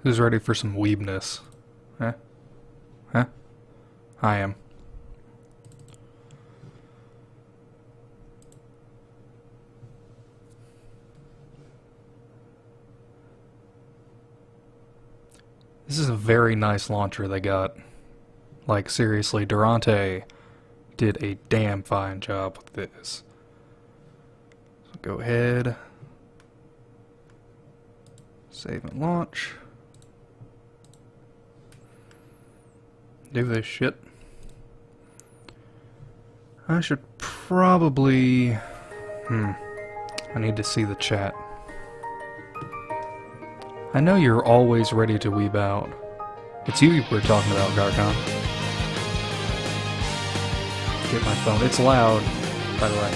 Who's ready for some weebness? Huh? Huh? I am. This is a very nice launcher they got. Like, seriously, Durante did a damn fine job with this. So go ahead. Save and launch. Do this shit. I should probably... I need to see the chat. I know you're always ready to weeb out. It's you we're talking about, Garcon. Get my phone. It's loud, by the way.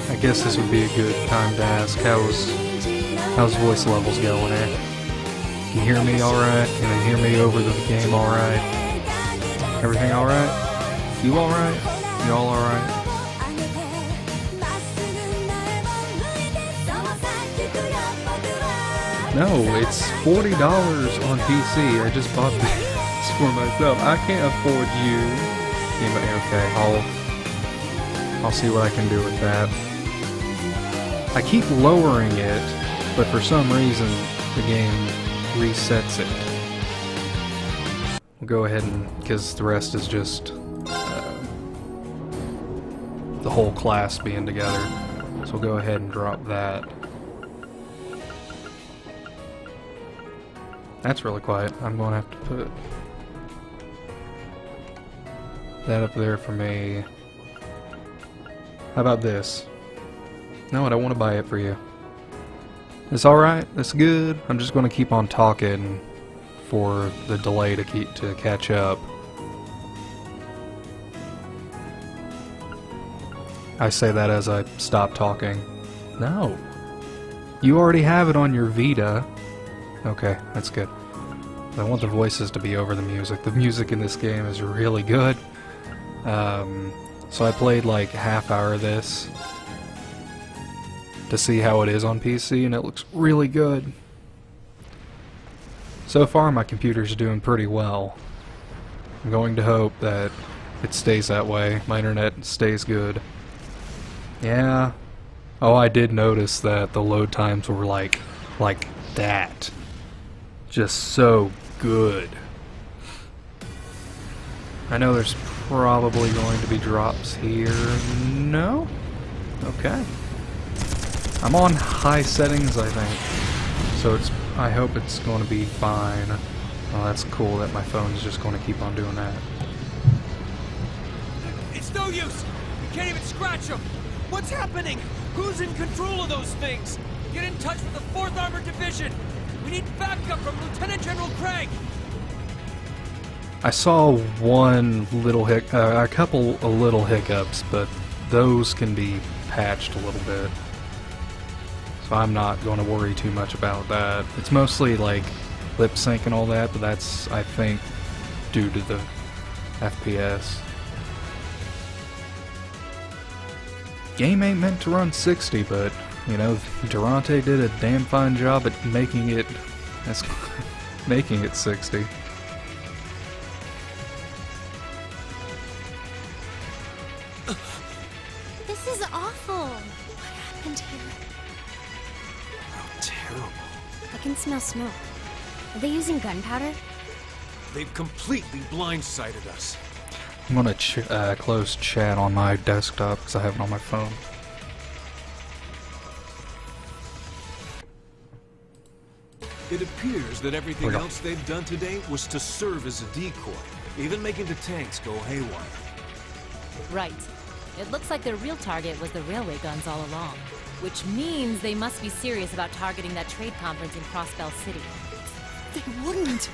I guess this would be a good time to ask, how's voice levels going there? Can you hear me alright? Can you hear me over the game alright? Everything alright? You alright? You all alright? No, it's $40 on PC. I just bought this for myself. I can't afford you. Okay, I'll see what I can do with that. I keep lowering it, but for some reason the game resets it. We'll go ahead and, because the rest is just the whole class being together. So we'll go ahead and drop that. That's really quiet. I'm going to have to put that up there for me. How about this? No, I don't want to buy it for you. It's alright, it's good. I'm just going to keep on talking for the delay to catch up. I say that as I stop talking. No. You already have it on your Vita. Okay, that's good. I want the voices to be over the music. The music in this game is really good. So I played like half hour of this to see how it is on PC, and it looks really good. So far my computer's doing pretty well. I'm going to hope that it stays that way. My internet stays good. Yeah. Oh, I did notice that the load times were like that. Just so good. I know there's probably going to be drops here. No? Okay. I'm on high settings, I think. So I hope it's going to be fine. Well, that's cool that my phone's just going to keep on doing that. It's no use! We can't even scratch them! What's happening? Who's in control of those things? Get in touch with the 4th Armored Division! We need backup from Lieutenant General Craig! I saw a couple of little hiccups, but those can be patched a little bit. So I'm not going to worry too much about that. It's mostly like lip sync and all that, but that's, I think, due to the FPS. Game ain't meant to run 60, but, you know, Durante did a damn fine job at making it making it 60. This is awful. What happened here? How terrible. I can smell smoke. Are they using gunpowder? They've completely blindsided us. I'm gonna close chat on my desktop because I have it on my phone. It appears that everything Hold on. else they've done today was to serve as a decoy, even making the tanks go haywire. Right. It looks like their real target was the railway guns all along. Which means they must be serious about targeting that trade conference in Crossbell City. They wouldn't!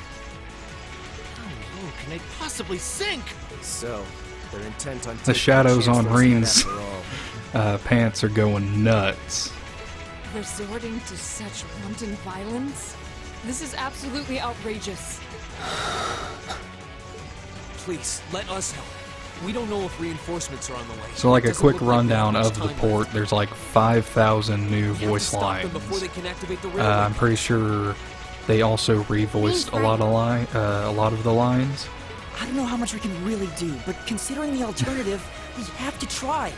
How low can they possibly sink? So, they're intent on The taking shadows chance on once again Rean's after all. pants are going nuts. Resorting to such wanton violence? This is absolutely outrageous. Please, let us help. We don't know if reinforcements are on the way. So like a Doesn't quick look like we have rundown much of the time port, left. there's like 5,000 new We have to voice stop lines. them before they can activate the railway I'm pretty guns. sure they also revoiced a lot of the lines. I don't know how much we can really do, but considering the alternative, we have to try.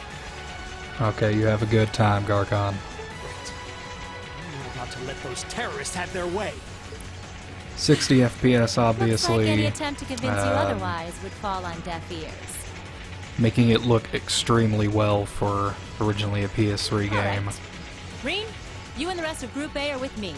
Okay, you have a good time, Garcon. We're about to let those terrorists have their way. 60 FPS, obviously. Looks like any attempt to convince you um, otherwise would fall on deaf ears. Making it look extremely well for originally a PS3 game. Alright. Rean, you and the rest of Group A are with me.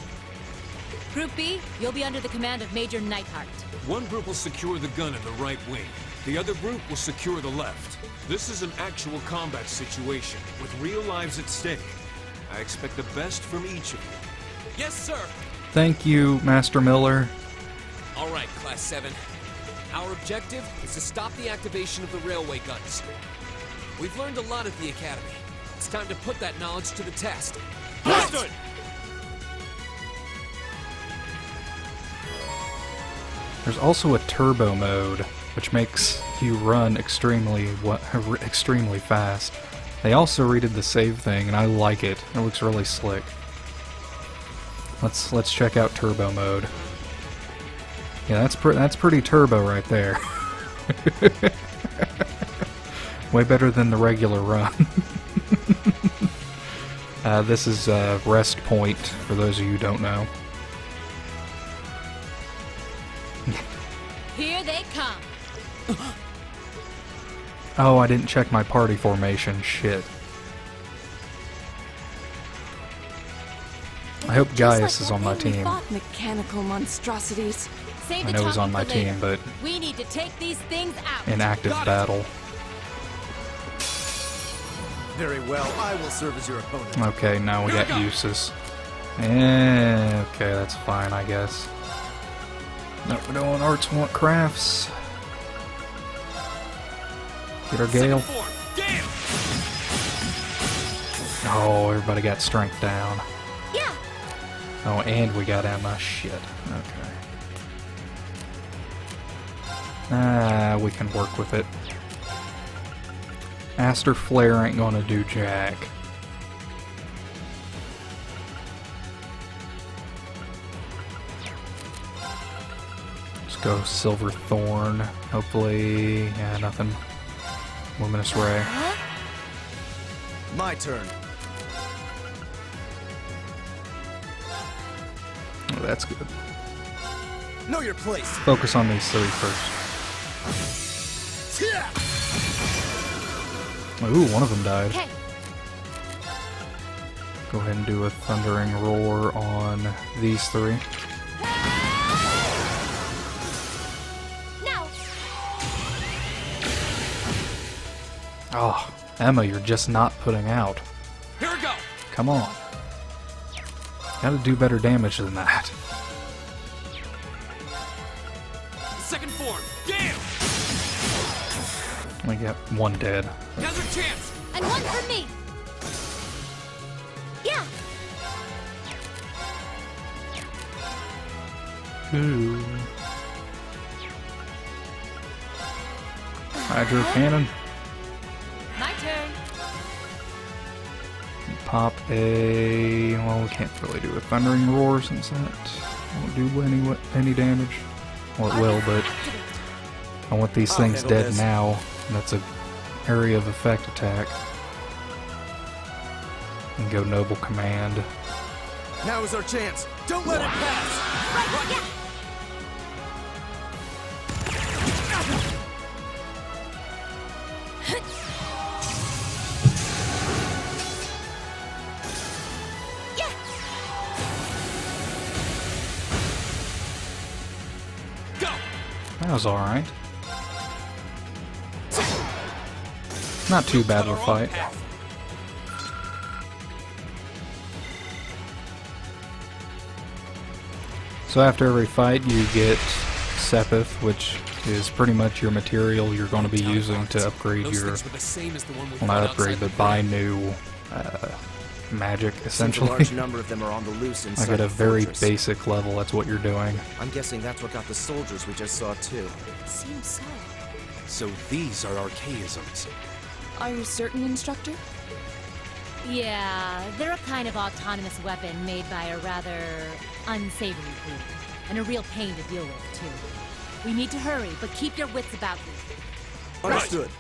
Group B, you'll be under the command of Major Neidhart. One group will secure the gun in the right wing. The other group will secure the left. This is an actual combat situation, with real lives at stake. I expect the best from each of you. Yes, sir! Thank you, Master Miller. All right, Class 7. Our objective is to stop the activation of the railway guns. We've learned a lot at the Academy. It's time to put that knowledge to the test. Understood! There's also a turbo mode, which makes you run extremely fast. They also redid the save thing, and I like it. It looks really slick. Let's check out turbo mode. Yeah, that's pretty turbo right there. Way better than the regular run. This is Rest Point, for those of you who don't know. Here they come. Oh, I didn't check my party formation. Shit. I hope Gaius is on my team. Mechanical monstrosities. Save I the know he's talking on my for later. team, but We need to take these things out. in active battle. Very well, I will serve as your opponent. Okay, now we Here we got go. uses. Okay, that's fine, I guess. No, we don't want arts, we want crafts. Get our Gale. Second form, Gale! Oh, everybody got strength down. Yeah. Oh, and we got Emma. Shit. Okay. We can work with it. Aster Flare ain't gonna do jack. Let's go Silver Thorn. Hopefully, yeah, nothing. Luminous Ray. My turn. Oh, that's good. Know your place. Focus on these three first. Ooh, one of them died. Okay. Go ahead and do a Thundering Roar on these three. Now. Oh, Emma, you're just not putting out. Here we go! Come on. Gotta do better damage than that. Second form, Gale! We got one dead. Now's our chance! And one for me. Yeah. Ooh. Hydro Cannon. My turn. Pop a... Well, we can't really do a Thundering Roar since that... Won't do any damage. Well, it will, but I want these things handle dead this. now. And that's a area of effect attack. And go Noble Command. Now is our chance. Don't let it pass. That was alright. Not too bad of a fight. So after every fight you get Sepith, which is pretty much your material you're going to be using to upgrade Those your, things were the same as the one we well, not found upgrade, outside but the buy ring. new magic, Seems a essentially. large number of them are on the loose inside Like at a the very fortress. basic level, that's what you're doing. I'm guessing that's what got the soldiers we just saw too. Seems so. So these are archaisms. Are you certain, Instructor? Yeah, they're a kind of autonomous weapon made by a rather unsavory group. And a real pain to deal with, too. We need to hurry, but keep your wits about you. Understood.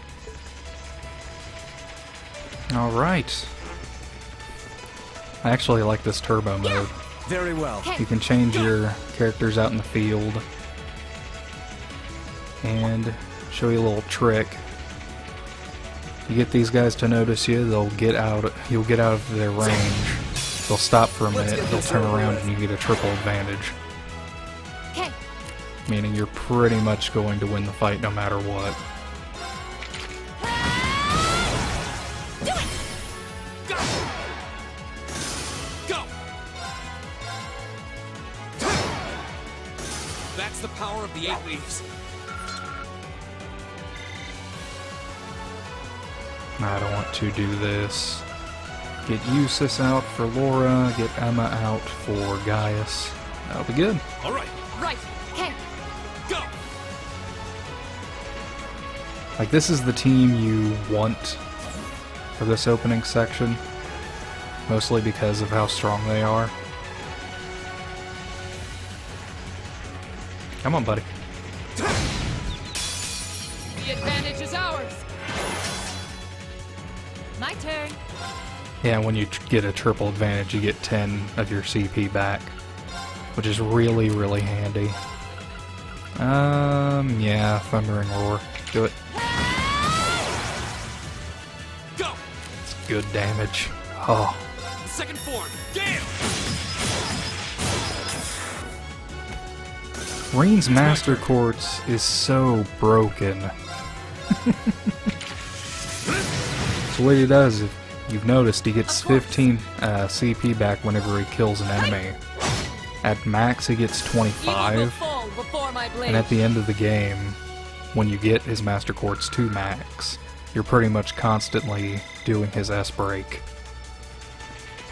Alright. I actually like this turbo mode. Very well. You can change your characters out in the field. And show you a little trick. You get these guys to notice you, you'll get out of their range. They'll stop for a minute, they'll turn around and you get a triple advantage. Okay. Meaning you're pretty much going to win the fight no matter what. Go! That's the power of the 8 leaves. I don't want to do this. Get Eustace out for Laura, get Emma out for Gaius. That'll be good. All right, Right. Okay. go! Like, this is the team you want for this opening section. Mostly because of how strong they are. Come on, buddy. The advantage is ours. My turn. Yeah, when you get a triple advantage, you get 10 of your CP back. Which is really, really handy. Yeah, Thundering Roar. Do it. Go! It's good damage. Oh. Second form, Gale! Rean's Master Quartz is so broken. So what he does, if you've noticed, he gets 15 CP back whenever he kills an enemy. At max, he gets You will 25. fall before my blade. And at the end of the game, when you get his Master Quartz to max, you're pretty much constantly doing his S-break.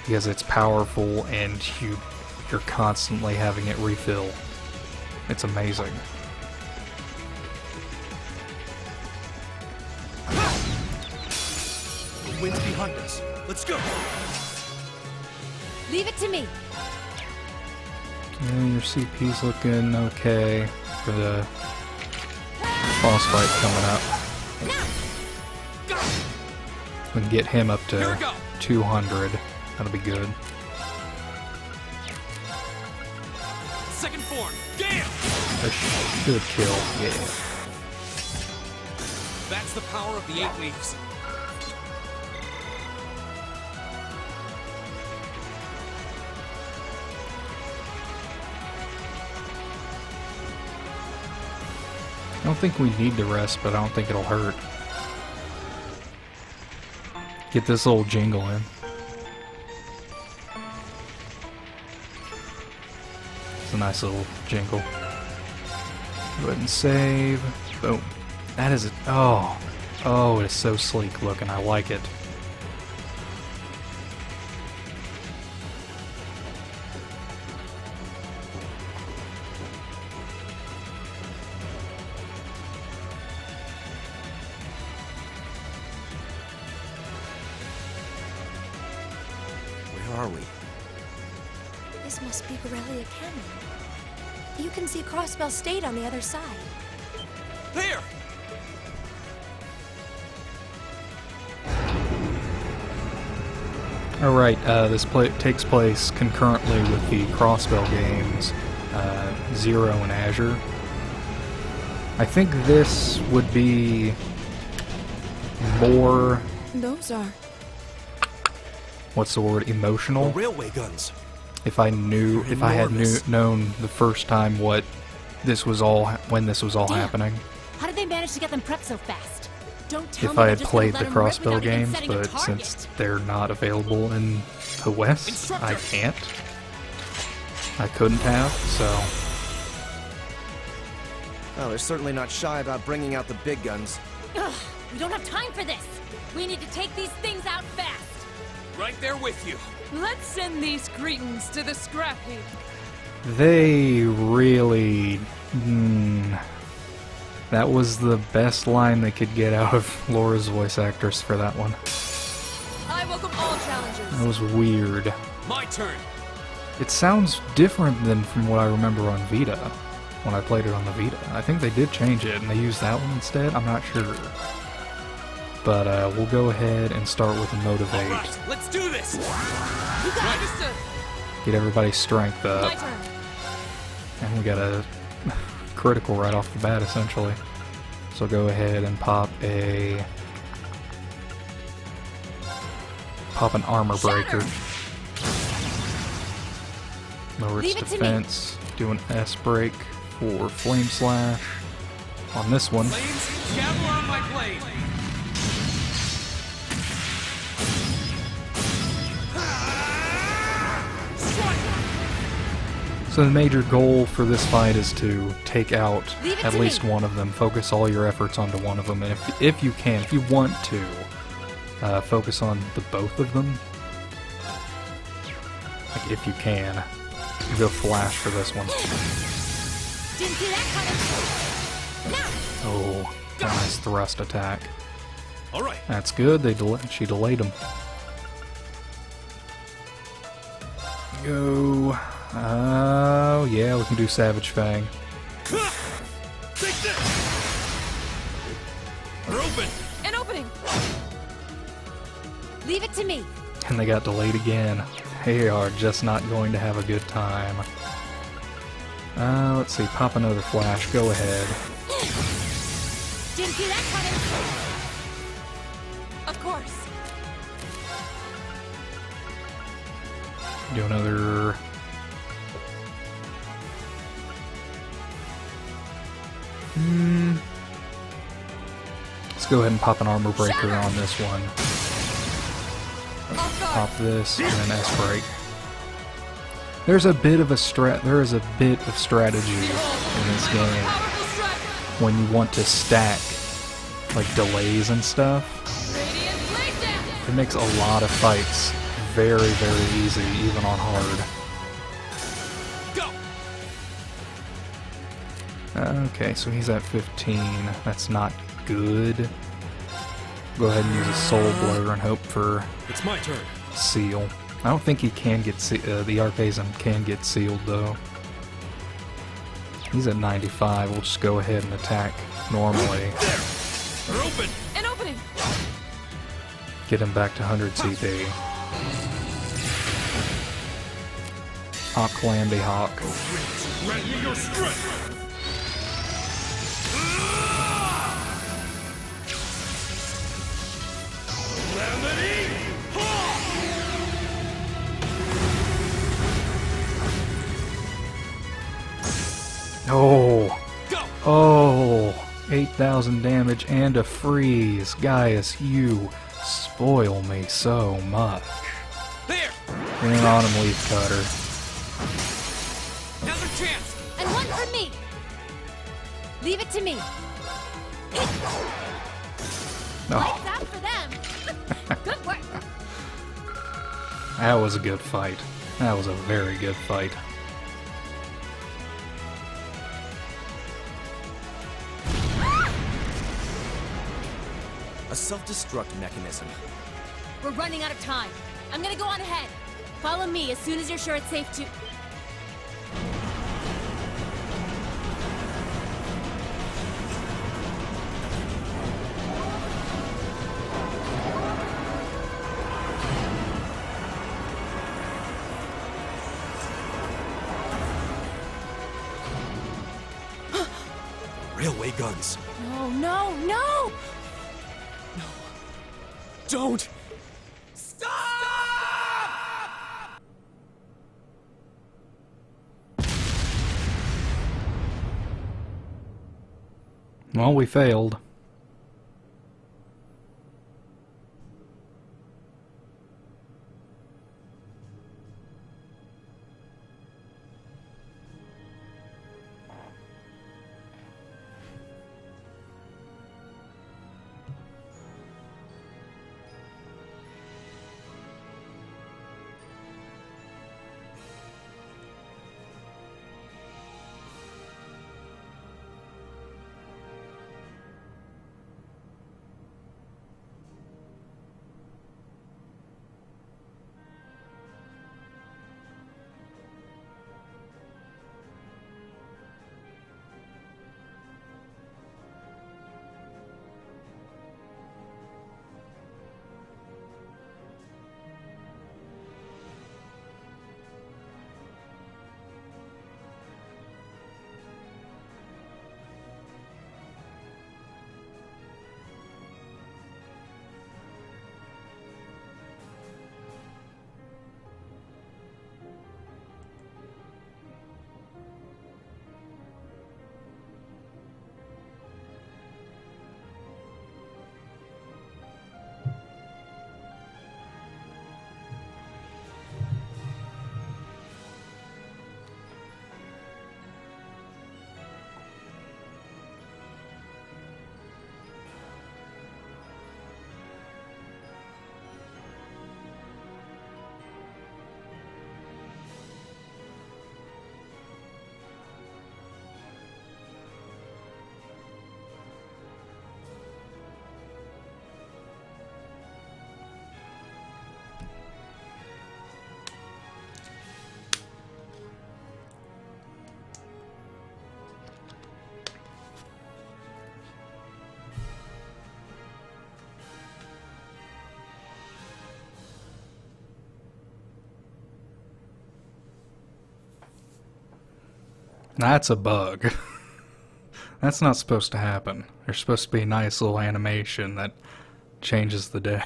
Because it's powerful and you're constantly having it refill. It's amazing. The wind's behind us. Let's go. Leave it to me. Yeah, your CP's looking okay for the boss fight coming up. We can get him up Here we to go. 200. That'll be good. Second form, Gale! That should kill. Yeah. That's the power of the 8 leaves. I don't think we need the rest, but I don't think it'll hurt. Get this little jingle in. It's a nice little jingle. Go ahead and save. Boom. That is it. Oh, it's so sleek looking. I like it. Where are we? This must be Borrelia Canyon. You can see Crossbell State on the other side. There! Alright, this takes place concurrently with the Crossbell games, Zero and Azure. I think this would be more... Those are... what's the word? Emotional? Railway guns. If I had known the first time what this was all, when this was all Damn. happening. How did they manage to get them prepped so fast? Don't tell If me I they're had just gonna played let the 'em rip Crossbell without even games, setting a but target. since they're not available in the West, I can't. I couldn't have, so... Oh, they're certainly not shy about bringing out the big guns. Ugh, we don't have time for this. We need to take these things out fast. Right there with you. Let's send these cretins to the scrap heap. They really... that was the best line they could get out of Laura's voice actress for that one. I welcome all challengers. That was weird. My turn. It sounds different than from what I remember on Vita, when I played it on the Vita. I think they did change it, and they used that one instead. I'm not sure. But we'll go ahead and start with a Motivate. All right, let's do this. You got understood. Get everybody's strength My up. turn. And we got a critical right off the bat, essentially. So go ahead and pop an armor breaker. Lower its Leave it to me. defense. Do an S break for Flame Slash. On this one. Flames, gather on my blade. So the major goal for this fight is to take out Leave it at to least me. one of them. Focus all your efforts onto one of them, and if you can, if you want to, focus on the both of them. Like if you can, go flash for this one. Didn't see that coming. Now. Oh, nice thrust attack. All right. That's good. She delayed him. Go. Oh yeah, we can do Savage Fang. Take this. We're open. An opening. Leave it to me. And they got delayed again. They are just not going to have a good time. Let's see, pop another flash, go ahead. Didn't see that coming. Of course. Do another... Let's go ahead and pop an armor breaker on this one. Pop this, and then S-break. There's a bit of a there is a bit of strategy in this game Powerful strike. when you want to stack like delays and stuff. Radiant blade dance. It makes a lot of fights very, very easy, even on hard. Go. Okay, so he's at 15. That's not good. Go ahead and use a Soul Blur and hope for It's my turn. Seal. I don't think he can get the Archasm can get sealed though. He's at 95. We'll just go ahead and attack normally. We're open. An opening. Get him back to 100 CP. Hawk Calamity Hawk. Grant me your strength. Oh! Go. Oh! 8,000 damage and a freeze. Gaius, you spoil me so much. There. Bring on him, Leaf Cutter. Another chance. And one for me. Leave it to me. Oh, Lights out for them. Good work. that was a good fight. That was a very good fight. A self-destruct mechanism. We're running out of time. I'm gonna go on ahead. Follow me as soon as you're sure it's safe to... railway guns. No, no, no! Don't! Well, we failed. That's a bug. That's not supposed to happen. There's supposed to be a nice little animation that changes the day.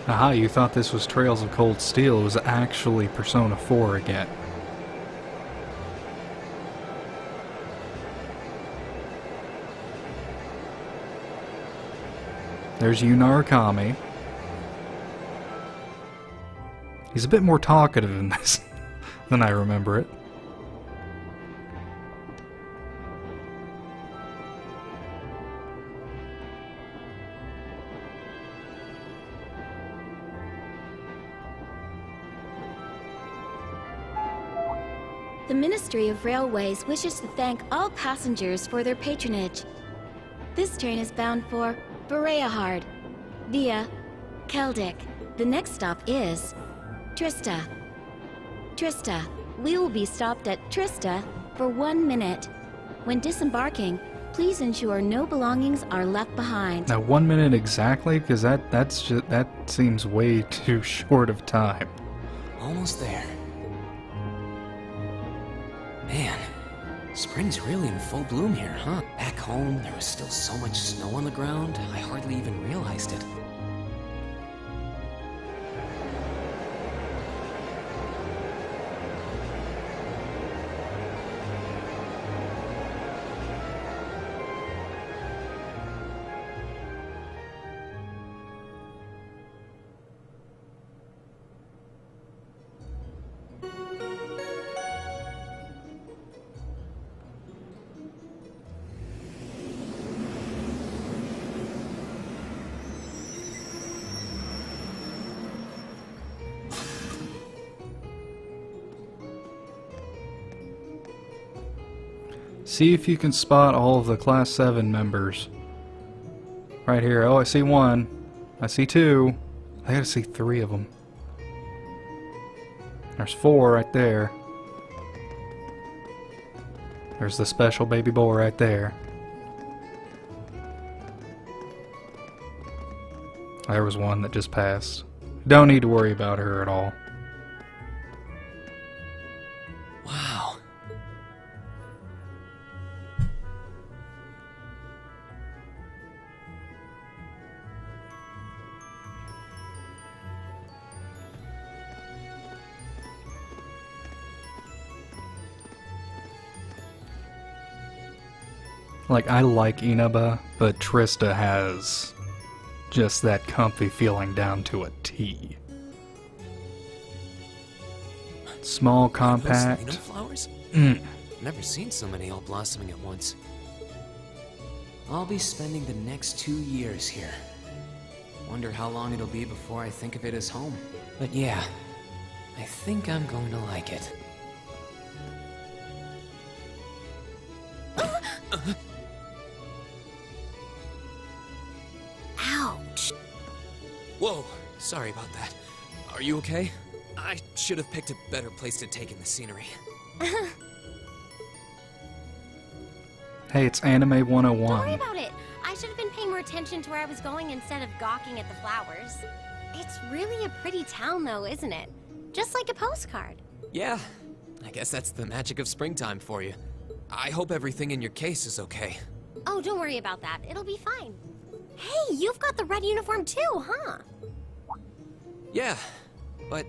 Aha, you thought this was Trails of Cold Steel. It was actually Persona 4 again. There's Yu Narukami. He's a bit more talkative in this than I remember it. The Ministry of Railways wishes to thank all passengers for their patronage. This train is bound for Bereahard via Keldic. The next stop is Trista. Trista. We will be stopped at Trista for 1 minute. When disembarking, please ensure no belongings are left behind. Now 1 minute exactly, because that seems way too short of time. Almost there. Man, spring's really in full bloom here, huh? Back home, there was still so much snow on the ground, I hardly even realized it. See if you can spot all of the Class 7 members. Right here. Oh, I see one. I see two. I gotta see 3 of them. There's 4 right there. There's the special baby boy right there. There was one that just passed. Don't need to worry about her at all. Wow. Like, I like Inaba, but Trista has just that comfy feeling down to a T. Small, Those compact. Lino flowers? Mm. Never seen so many all blossoming at once. I'll be spending the next 2 years here. Wonder how long it'll be before I think of it as home. But yeah, I think I'm going to like it. Ouch. Whoa, sorry about that. Are you okay? I should have picked a better place to take in the scenery. Hey, it's Anime Don't worry 101. about it. I should have been paying more attention to where I was going instead of gawking at the flowers. It's really a pretty town, though, isn't it? Just like a postcard. Yeah, I guess that's the magic of springtime for you. I hope everything in your case is okay. Oh, don't worry about that. It'll be fine. Hey, you've got the red uniform too, huh? Yeah, but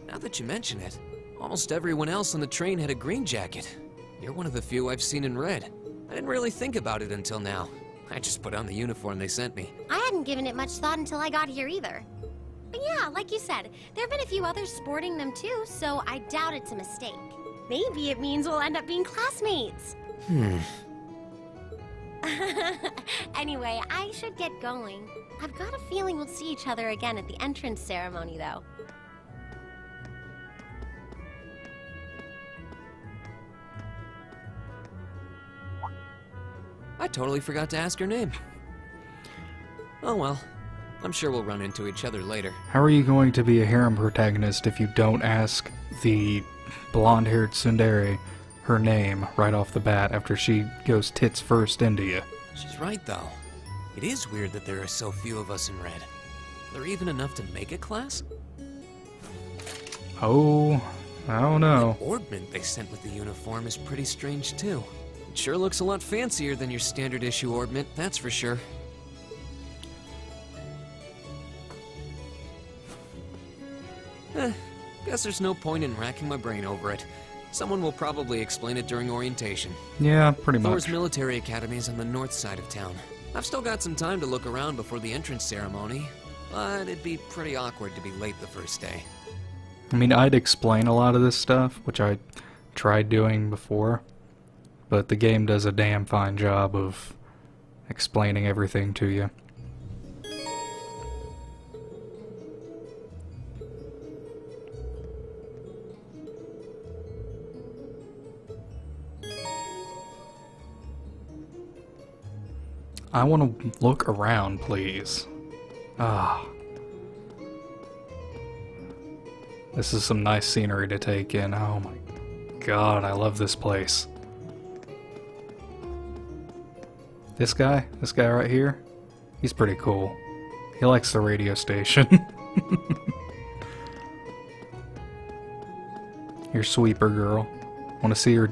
now that you mention it, almost everyone else on the train had a green jacket. You're one of the few I've seen in red. I didn't really think about it until now. I just put on the uniform they sent me. I hadn't given it much thought until I got here either. But yeah, like you said, there have been a few others sporting them too, so I doubt it's a mistake. Maybe it means we'll end up being classmates. Anyway, I should get going. I've got a feeling we'll see each other again at the entrance ceremony, though. I totally forgot to ask her name. Oh well, I'm sure we'll run into each other later. How are you going to be a harem protagonist if you don't ask the blonde-haired tsundere her name right off the bat after she goes tits first into you? She's right though. It is weird that there are so few of us in red. Are there even enough to make a class? Oh, I don't know. The ornament they sent with the uniform is pretty strange too. It sure looks a lot fancier than your standard issue ornament, that's for sure. Guess there's no point in racking my brain over it. Someone will probably explain it during orientation. Yeah, pretty Thor's much. military academy is on the north side of town. I've still got some time to look around before the entrance ceremony, but it'd be pretty awkward to be late the first day. I mean, I'd explain a lot of this stuff, which I tried doing before, but the game does a damn fine job of explaining everything to you. I want to look around, please. Ah. This is some nice scenery to take in. Oh my god, I love this place. This guy right here, he's pretty cool. He likes the radio station. Here's Sweeper Girl. Want to see her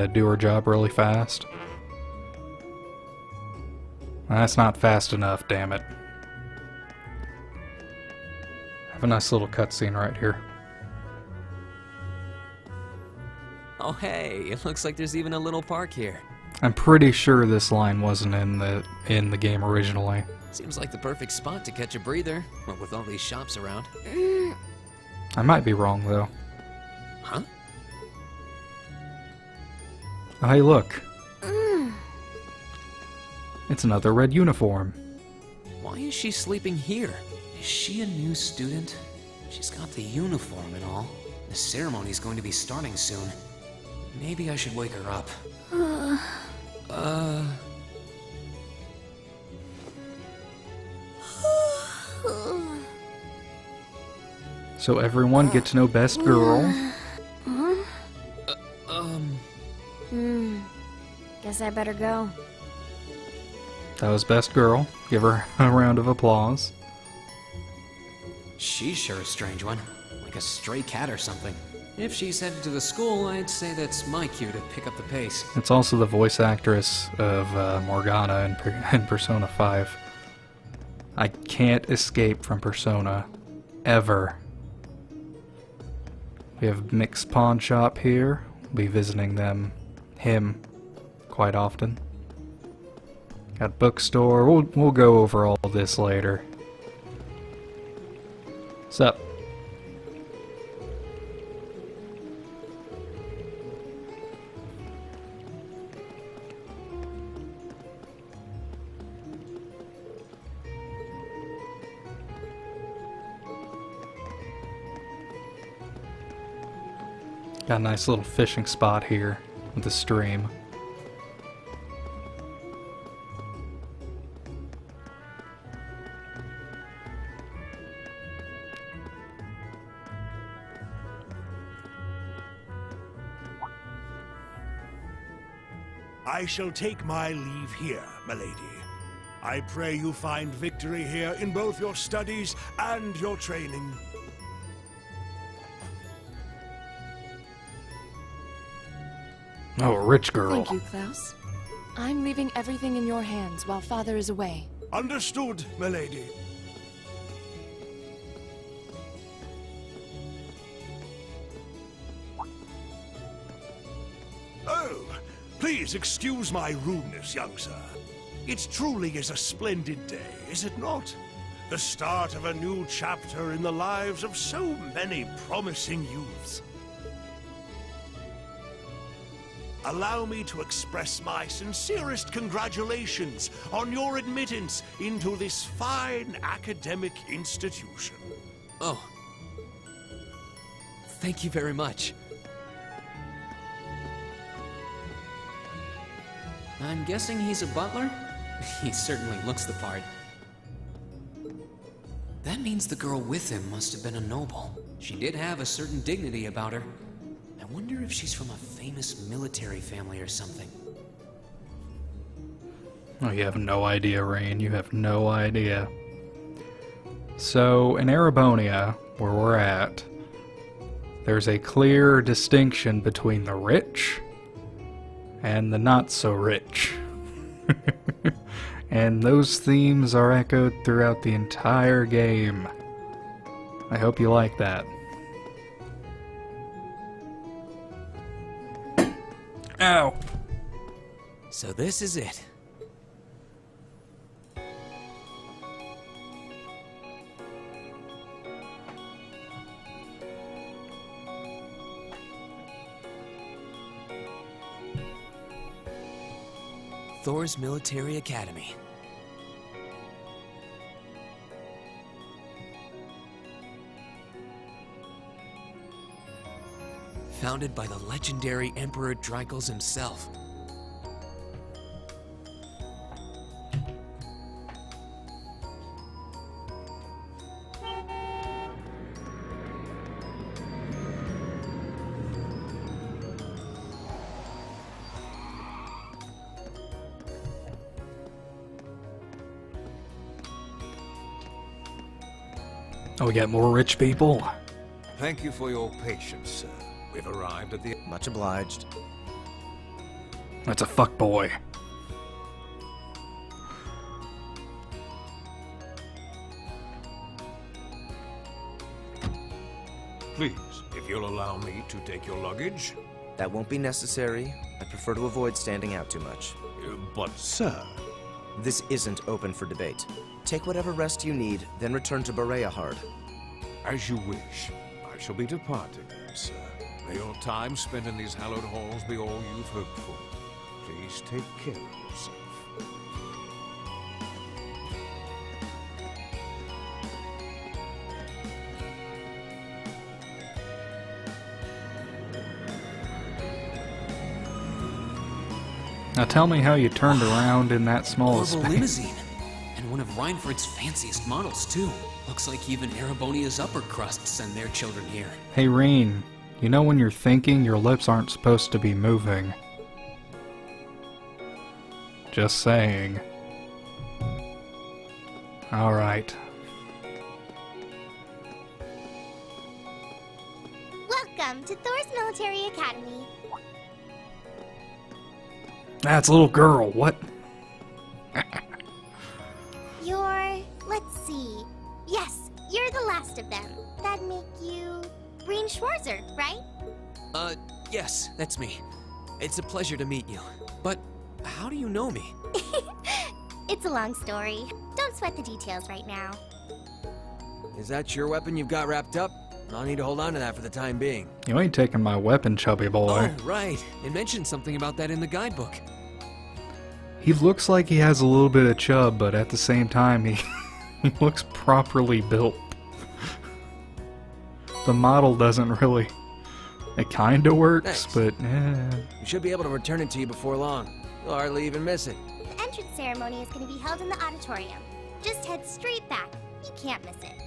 do her job really fast? That's not fast enough, damn it. Have a nice little cutscene right here. Oh hey, it looks like there's even a little park here. I'm pretty sure this line wasn't in the game originally. Seems like the perfect spot to catch a breather, what with all these shops around. I might be wrong though. Huh? Oh, hey, look. It's another red uniform. Why is she sleeping here? Is she a new student? She's got the uniform and all. The ceremony's going to be starting soon. Maybe I should wake her up. So everyone get to know best girl. Guess I better go. That was best girl. Give her a round of applause. She's sure a strange one. Like a stray cat or something. If she's headed to the school, I'd say that's my cue to pick up the pace. It's also the voice actress of Morgana in Persona 5. I can't escape from Persona. Ever. We have Mixed Pawn Shop here. We'll be visiting him, quite often. Got bookstore. We'll go over all this later. What's up? Got a nice little fishing spot here with the stream. I shall take my leave here, milady. I pray you find victory here in both your studies and your training. Oh, a rich girl. Thank you, Klaus. I'm leaving everything in your hands while Father is away. Understood, milady. Oh, please excuse my rudeness, young sir. It truly is a splendid day, is it not? The start of a new chapter in the lives of so many promising youths. Allow me to express my sincerest congratulations on your admittance into this fine academic institution. Oh. Thank you very much. I'm guessing he's a butler? He certainly looks the part. That means the girl with him must have been a noble. She did have a certain dignity about her. I wonder if she's from a famous military family or something. Oh, you have no idea, Rean. You have no idea. So, in Erebonia, where we're at, there's a clear distinction between the rich and the not-so-rich. And those themes are echoed throughout the entire game. I hope you like that. Ow! So this is it. Thor's Military Academy. Founded by the legendary Emperor Dreikel's himself. Oh, we got more rich people? Thank you for your patience, sir. We've arrived at the... Much obliged. That's a fuckboy. Please, if you'll allow me to take your luggage. That won't be necessary. I prefer to avoid standing out too much. But, sir... This isn't open for debate. Take whatever rest you need, then return to Bereahard. As you wish. I shall be departing then, sir. May your time spent in these hallowed halls be all you've hoped for. Please take care of yourself. Now tell me how you turned around in that small Orbital space. limousine. And one of grind for its fanciest models, too. Looks like even Erebonia's upper crust send their children here. Hey, Rean, you know when you're thinking, your lips aren't supposed to be moving. Just saying. Alright. Welcome to Thor's Military Academy. That's a little girl, what? Let's see. Yes, you're the last of them. That'd make you Rean Schwarzer, right? Yes, that's me. It's a pleasure to meet you. But how do you know me? It's a long story. Don't sweat the details right now. Is that your weapon you've got wrapped up? I'll need to hold on to that for the time being. You ain't taking my weapon, chubby boy. Oh, right. It mentioned something about that in the guidebook. He looks like he has a little bit of chub, but at the same time, he looks properly built. The model doesn't really... It kinda works, Thanks. but eh. We should be able to return it to you before long. You'll hardly even miss it. The entrance ceremony is going to be held in the auditorium. Just head straight back. You can't miss it.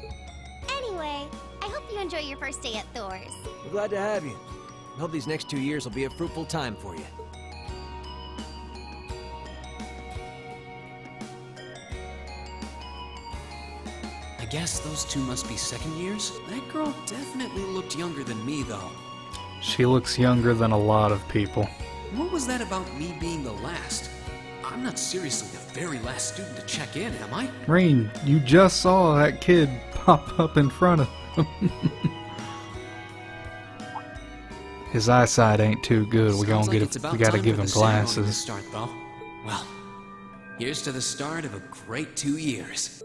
Anyway, I hope you enjoy your first day at Thor's. We're glad to have you. I hope these next 2 years will be a fruitful time for you. I guess those two must be second years? That girl definitely looked younger than me, though. She looks younger than a lot of people. What was that about me being the last? I'm not seriously the very last student to check in, am I? Rean, you just saw that kid pop up in front of him. His eyesight ain't too good. We Sounds like gonna it's about we gotta time give for him the ceremony to glasses. start, though. Well, here's to the start of a great 2 years.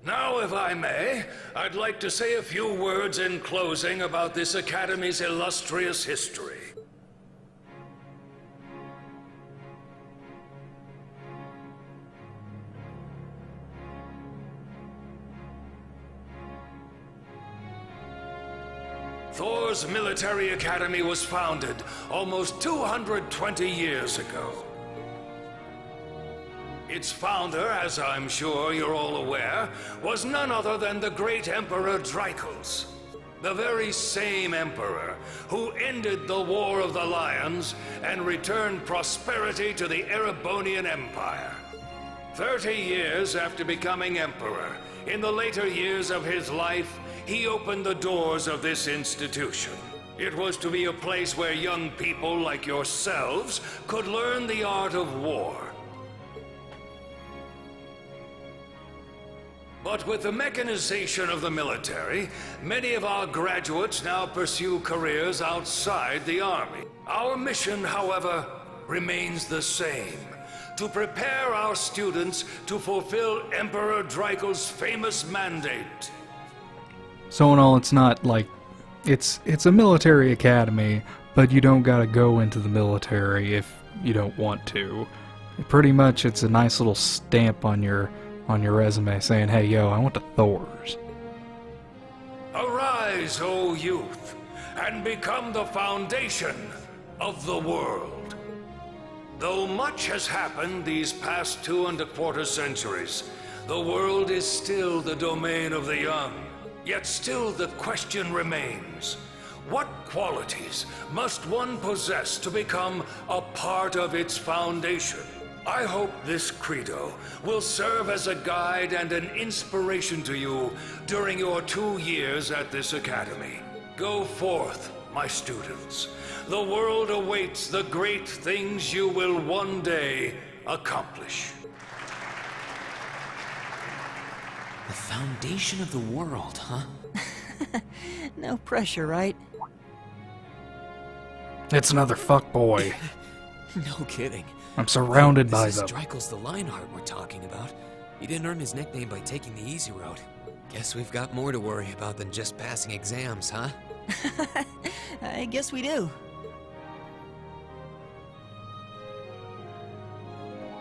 Now, if I may, I'd like to say a few words in closing about this Academy's illustrious history. Thor's Military Academy was founded almost 220 years ago. Its founder, as I'm sure you're all aware, was none other than the great Emperor Drykos. The very same emperor who ended the War of the Lions and returned prosperity to the Erebonian Empire. 30 years after becoming emperor, in the later years of his life, he opened the doors of this institution. It was to be a place where young people like yourselves could learn the art of war. But with the mechanization of the military, many of our graduates now pursue careers outside the Army. Our mission, however, remains the same: to prepare our students to fulfill Emperor Drykos' famous mandate. So in all, it's not like it's a military academy, but you don't gotta go into the military if you don't want to. Pretty much, it's a nice little stamp on your resume saying, hey, yo, I went to Thor's. Arise, O youth, and become the foundation of the world. Though much has happened these past 2¼ centuries, the world is still the domain of the young. Yet still the question remains: what qualities must one possess to become a part of its foundation? I hope this credo will serve as a guide and an inspiration to you during your 2 years at this academy. Go forth, my students. The world awaits the great things you will one day accomplish. The foundation of the world, huh? No pressure, right? It's another fuckboy. No kidding. I'm surrounded by This them. is Drykos the Lionheart we're talking about. He didn't earn his nickname by taking the easy road. Guess we've got more to worry about than just passing exams, huh? I guess we do.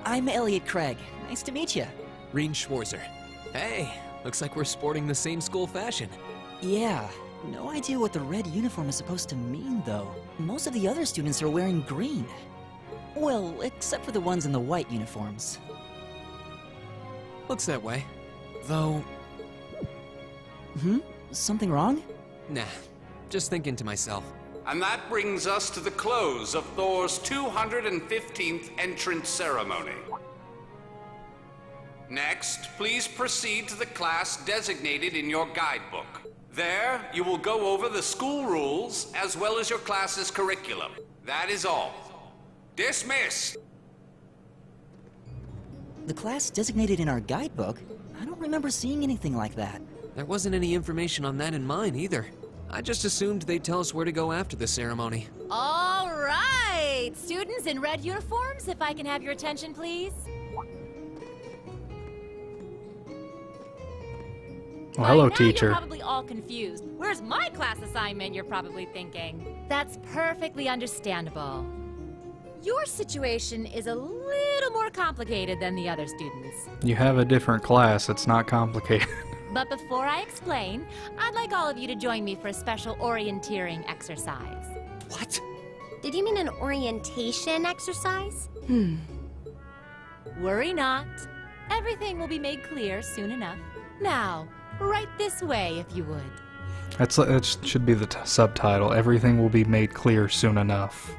I'm Elliot Craig. Nice to meet you. Rean Schwarzer. Hey, looks like we're sporting the same school fashion. Yeah, no idea what the red uniform is supposed to mean, though. Most of the other students are wearing green. Well, except for the ones in the white uniforms. Looks that way. Though, Something wrong? nah, just thinking to myself. And that brings us to the close of Thor's 215th entrance ceremony. Next, please proceed to the class designated in your guidebook. There, you will go over the school rules as well as your class's curriculum. That is all. Dismiss! The class designated in our guidebook? I don't remember seeing anything like that. There wasn't any information on that in mine either. I just assumed they'd tell us where to go after the ceremony. All right! Students in red uniforms, if I can have your attention, please. Well, hello, By now, teacher. You're probably all confused. Where's my class assignment, you're probably thinking. That's perfectly understandable. Your situation is a little more complicated than the other students. You have a different class. It's not complicated. But before I explain, I'd like all of you to join me for a special orienteering exercise. What? Did you mean an orientation exercise? Worry not. Everything will be made clear soon enough. Now, right this way, if you would. That should be the subtitle. Everything will be made clear soon enough.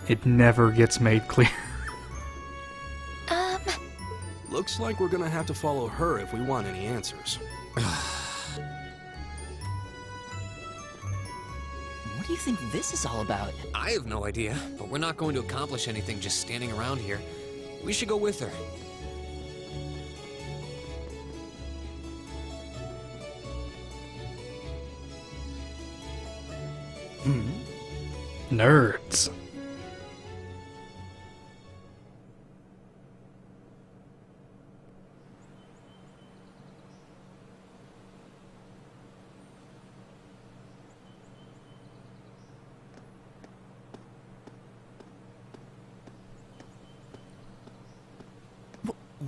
It never gets made clear. Looks like we're gonna have to follow her if we want any answers. What do you think this is all about? I have no idea, but we're not going to accomplish anything just standing around here. We should go with her. Nerds.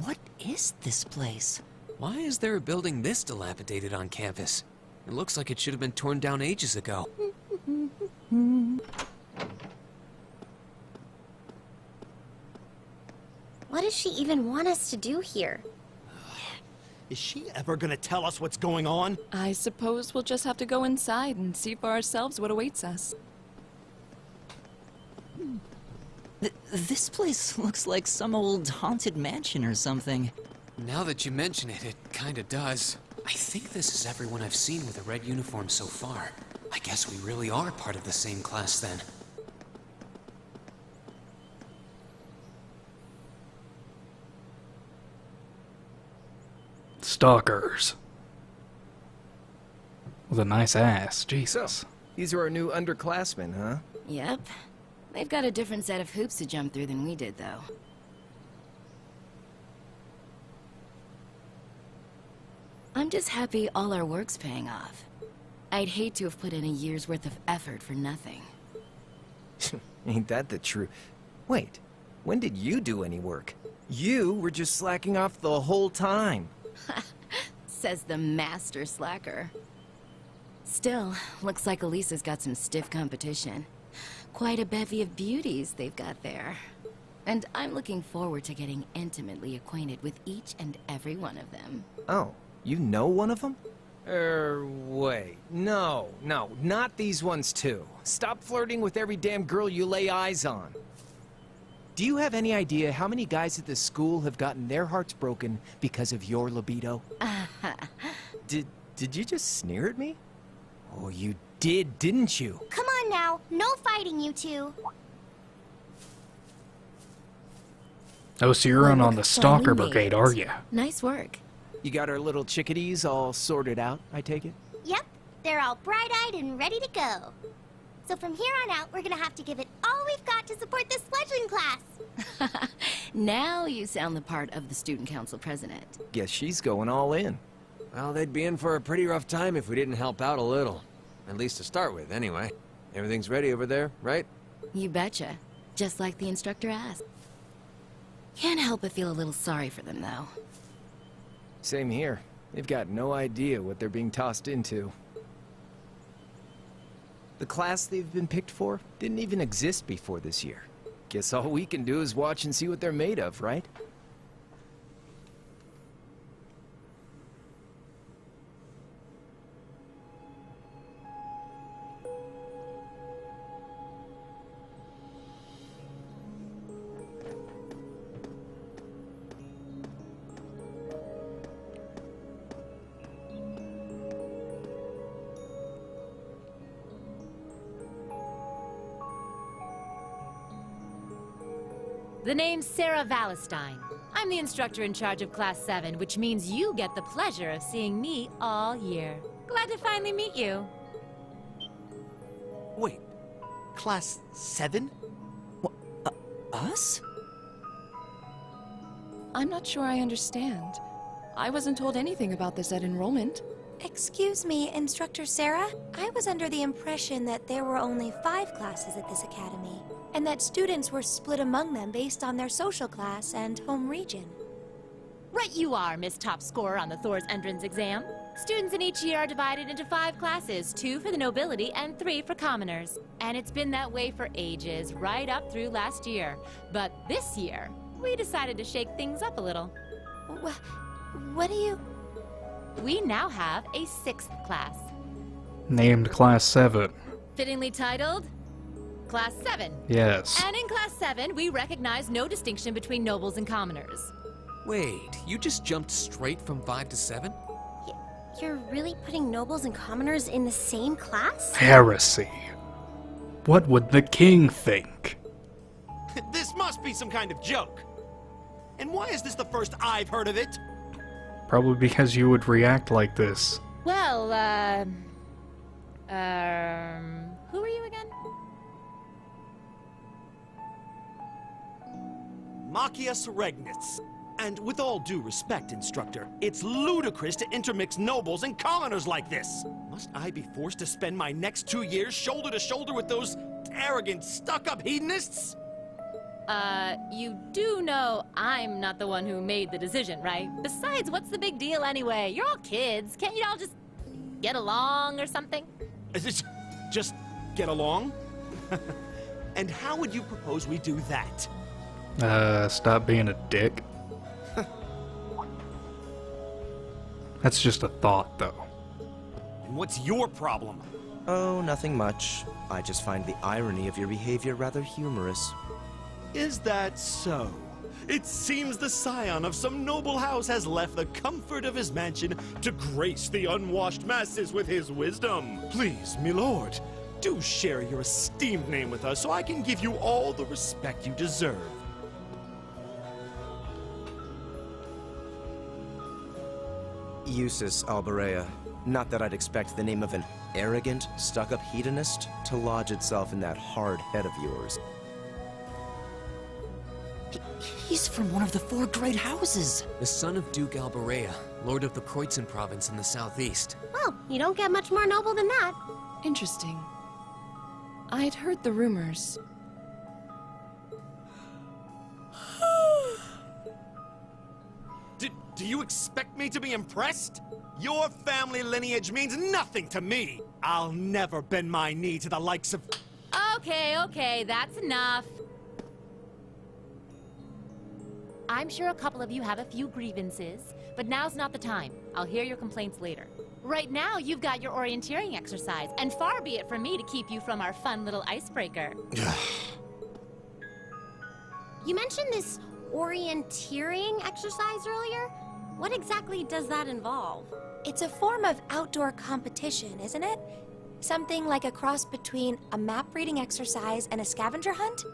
What is this place? Why is there a building this dilapidated on campus? It looks like it should have been torn down ages ago. What does she even want us to do here? Is she ever gonna tell us what's going on? I suppose we'll just have to go inside and see for ourselves what awaits us. This place looks like some old haunted mansion or something. Now that you mention it, it kinda does. I think this is everyone I've seen with a red uniform so far. I guess we really are part of the same class then. Stalkers. With a nice ass. Jesus. These are our new underclassmen, huh? Yep. They've got a different set of hoops to jump through than we did, though. I'm just happy all our work's paying off. I'd hate to have put in a year's worth of effort for nothing. Ain't that the truth? Wait, when did you do any work? You were just slacking off the whole time. Says the master slacker. Still, looks like Elisa's got some stiff competition. Quite a bevy of beauties they've got there. And I'm looking forward to getting intimately acquainted with each and every one of them. Oh, you know one of them? Wait. No, not these ones too. Stop flirting with every damn girl you lay eyes on. Do you have any idea how many guys at this school have gotten their hearts broken because of your libido? Did you just sneer at me? Oh, you did, didn't you? Come on now, no fighting, you two. Oh, so you're on the Stalker Brigade, are you? Nice work. You got our little chickadees all sorted out, I take it? Yep, they're all bright-eyed and ready to go. So from here on out, we're gonna have to give it all we've got to support this fledgling class. Now you sound the part of the student council president. Guess she's going all in. Well, they'd be in for a pretty rough time if we didn't help out a little. At least to start with, anyway. Everything's ready over there, right? You betcha. Just like the instructor asked. Can't help but feel a little sorry for them, though. Same here. They've got no idea what they're being tossed into. The class they've been picked for didn't even exist before this year. Guess all we can do is watch and see what they're made of, right? The name's Sarah Valestine. I'm the instructor in charge of Class 7, which means you get the pleasure of seeing me all year. Glad to finally meet you. Wait, Class 7? Us? I'm not sure I understand. I wasn't told anything about this at enrollment. Excuse me, Instructor Sarah? I was under the impression that there were only 5 classes at this academy, and that students were split among them based on their social class and home region. Right you are, Miss Top Scorer on the Thor's entrance exam. Students in each year are divided into 5 classes, 2 for the nobility and 3 for commoners. And it's been that way for ages, right up through last year. But this year, we decided to shake things up a little. What do you... We now have a 6th class. Named Class 7. Fittingly titled, Class 7. Yes. And in Class 7, we recognize no distinction between nobles and commoners. Wait, you just jumped straight from 5 to 7? You're really putting nobles and commoners in the same class? Heresy. What would the king think? This must be some kind of joke. And why is this the first I've heard of it? Probably because you would react like this. Well, who are you again? Machias Regnitz. And with all due respect, Instructor, it's ludicrous to intermix nobles and commoners like this. Must I be forced to spend my next 2 years shoulder to shoulder with those arrogant, stuck-up hedonists? You do know I'm not the one who made the decision, right? Besides, what's the big deal anyway? You're all kids. Can't you all just get along or something? Just get along? And how would you propose we do that? Stop being a dick. That's just a thought, though. And what's your problem? Oh, nothing much. I just find the irony of your behavior rather humorous. Is that so? It seems the scion of some noble house has left the comfort of his mansion to grace the unwashed masses with his wisdom. Please, my lord, do share your esteemed name with us so I can give you all the respect you deserve. Eustace Alberea. Not that I'd expect the name of an arrogant, stuck-up hedonist to lodge itself in that hard head of yours. He's from one of the 4 great houses. The son of Duke Alberea, lord of the Kreutzen province in the southeast. Well, you don't get much more noble than that. Interesting. I'd heard the rumors. Do you expect me to be impressed? Your family lineage means nothing to me. I'll never bend my knee to the likes of... Okay, that's enough. I'm sure a couple of you have a few grievances, but now's not the time. I'll hear your complaints later. Right now, you've got your orienteering exercise, and far be it from me to keep you from our fun little icebreaker. You mentioned this orienteering exercise earlier? What exactly does that involve? It's a form of outdoor competition, isn't it? Something like a cross between a map-reading exercise and a scavenger hunt?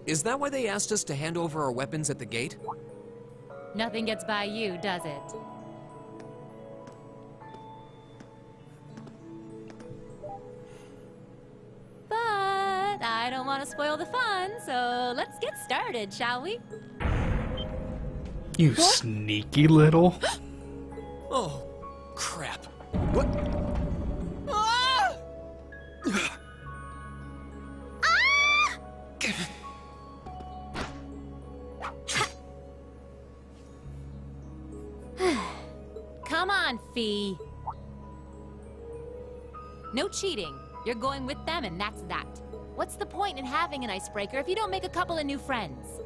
Is that why they asked us to hand over our weapons at the gate? Nothing gets by you, does it? But I don't want to spoil the fun, so let's get started, shall we? You sneaky little... Oh, crap. What? Ah! Ah! fee. No cheating. You're going with them and that's that. What's the point in having an icebreaker if you don't make a couple of new friends?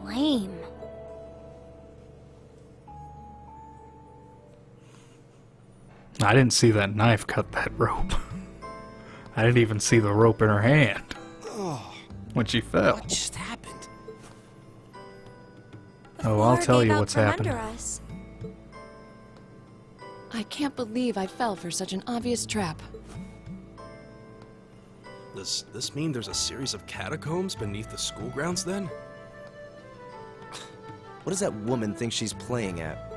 Lame. I didn't see that knife cut that rope. I didn't even see the rope in her hand when she fell. What just happened? Oh, I'll tell you Gave out what's from happened. under us. I can't believe I fell for such an obvious trap. Does this mean there's a series of catacombs beneath the school grounds then? What does that woman think she's playing at?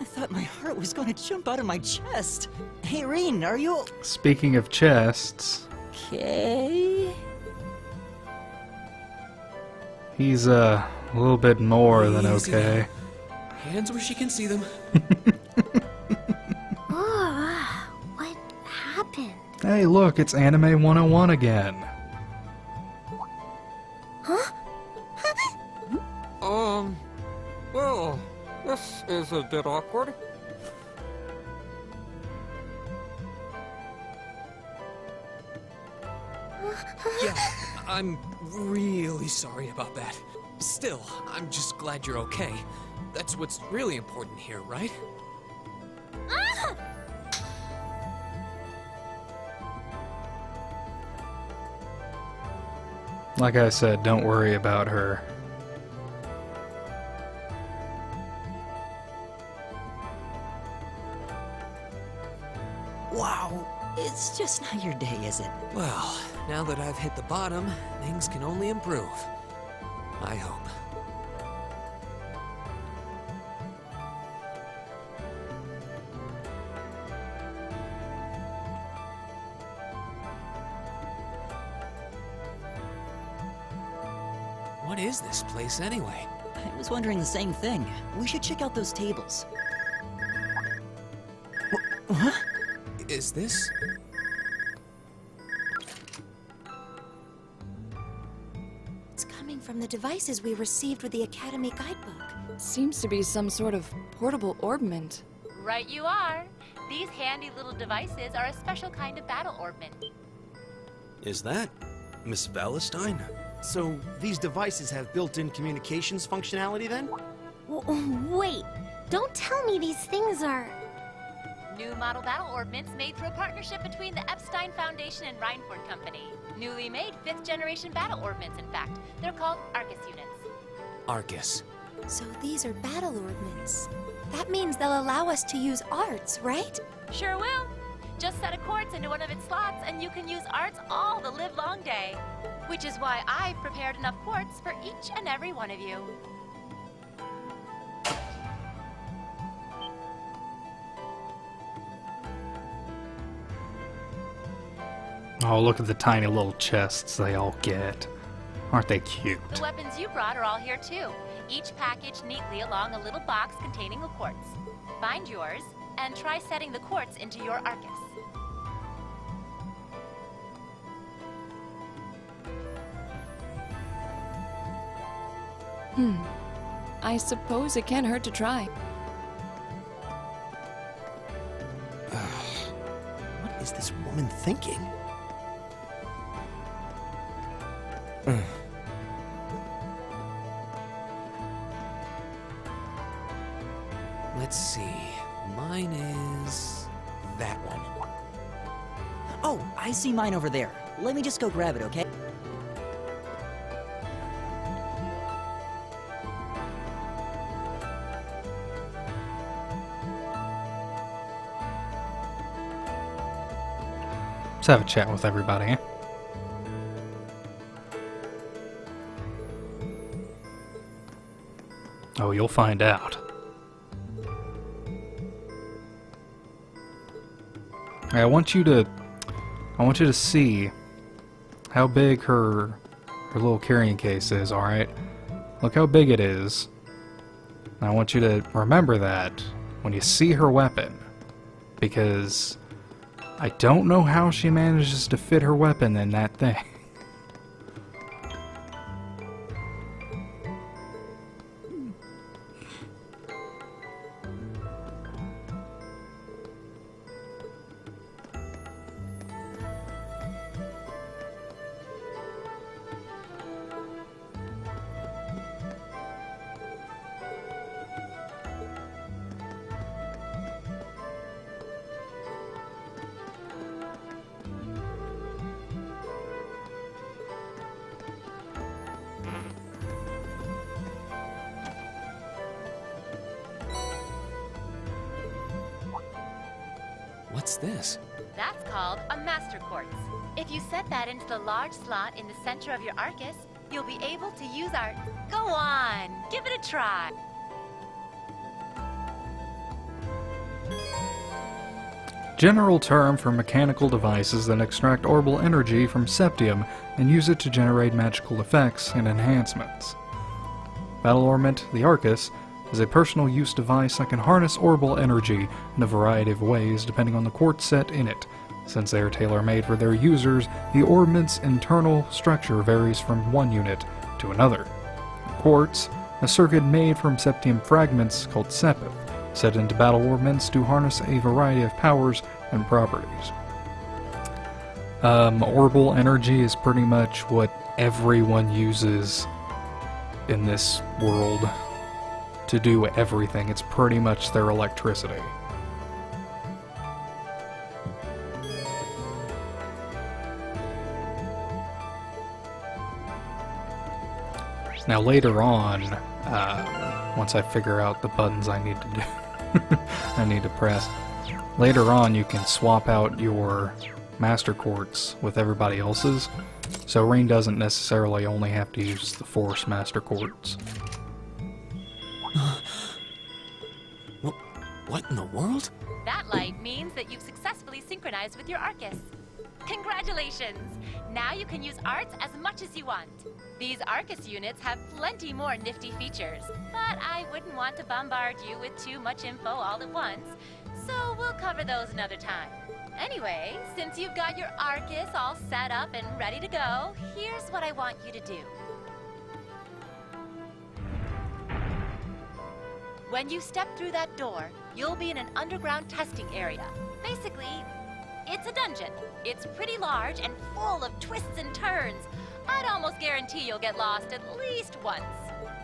I thought my heart was going to jump out of my chest. Hey, Rean, are you Speaking of chests, okay? he's a little bit more than Easy okay. Hands where she can see them. What happened? Hey, look, it's Anime 101 again. Huh? Well, this is a bit awkward. Yeah, I'm really sorry about that. Still, I'm just glad you're okay. That's what's really important here, right? Like I said, don't worry about her. Wow, it's just not your day, is it? Well, now that I've hit the bottom, things can only improve. I hope. What is this place anyway? I was wondering the same thing. We should check out those tables. What? Is this? It's coming from the devices we received with the Academy guidebook. Seems to be some sort of portable orbment. Right you are. These handy little devices are a special kind of battle orbment. Is that Miss Valentine? So, these devices have built-in communications functionality then? Wait, don't tell me these things are... New model battle orbments made through a partnership between the Epstein Foundation and Reinford Company. Newly made 5th generation battle orbments, in fact. They're called Arcus units. Arcus. So these are battle orbments. That means they'll allow us to use arts, right? Sure will. Just set a quartz into one of its slots and you can use arts all the livelong day. Which is why I've prepared enough quartz for each and every one of you. Oh, look at the tiny little chests they all get. Aren't they cute? The weapons you brought are all here too. Each packaged neatly along a little box containing a quartz. Find yours and try setting the quartz into your Arcus. I suppose it can't hurt to try. What is this woman thinking? Let's see. Mine is that one. Oh, I see mine over there. Let me just go grab it, okay? Let's have a chat with everybody, eh? Oh, you'll find out. I want you to see how big her little carrying case is, alright? Look how big it is. And I want you to remember that when you see her weapon. Because I don't know how she manages to fit her weapon in that thing. this? That's called a Master Quartz. If you set that into the large slot in the center of your Arcus, you'll be able to use our... Go on, give it a try. General term for mechanical devices that extract orbital energy from septium and use it to generate magical effects and enhancements. Battle Ornament, the Arcus, is a personal use device that can harness orbital energy in a variety of ways depending on the quartz set in it. Since they are tailor-made for their users, the ornament's internal structure varies from one unit to another. Quartz, a circuit made from septium fragments called sepith, set into battle ornaments to harness a variety of powers and properties. Orbital energy is pretty much what everyone uses in this world to do everything. It's pretty much their electricity. Now later on, once I figure out the buttons I need to do, I need to press. Later on, you can swap out your Master Quartz with everybody else's, so Rean doesn't necessarily only have to use the Force Master Quartz. What in the world? That light means that you've successfully synchronized with your Arcus. Congratulations! Now you can use arts as much as you want. These Arcus units have plenty more nifty features, but I wouldn't want to bombard you with too much info all at once, so we'll cover those another time. Anyway, since you've got your Arcus all set up and ready to go, here's what I want you to do. When you step through that door, you'll be in an underground testing area. Basically, it's a dungeon. It's pretty large and full of twists and turns. I'd almost guarantee you'll get lost at least once.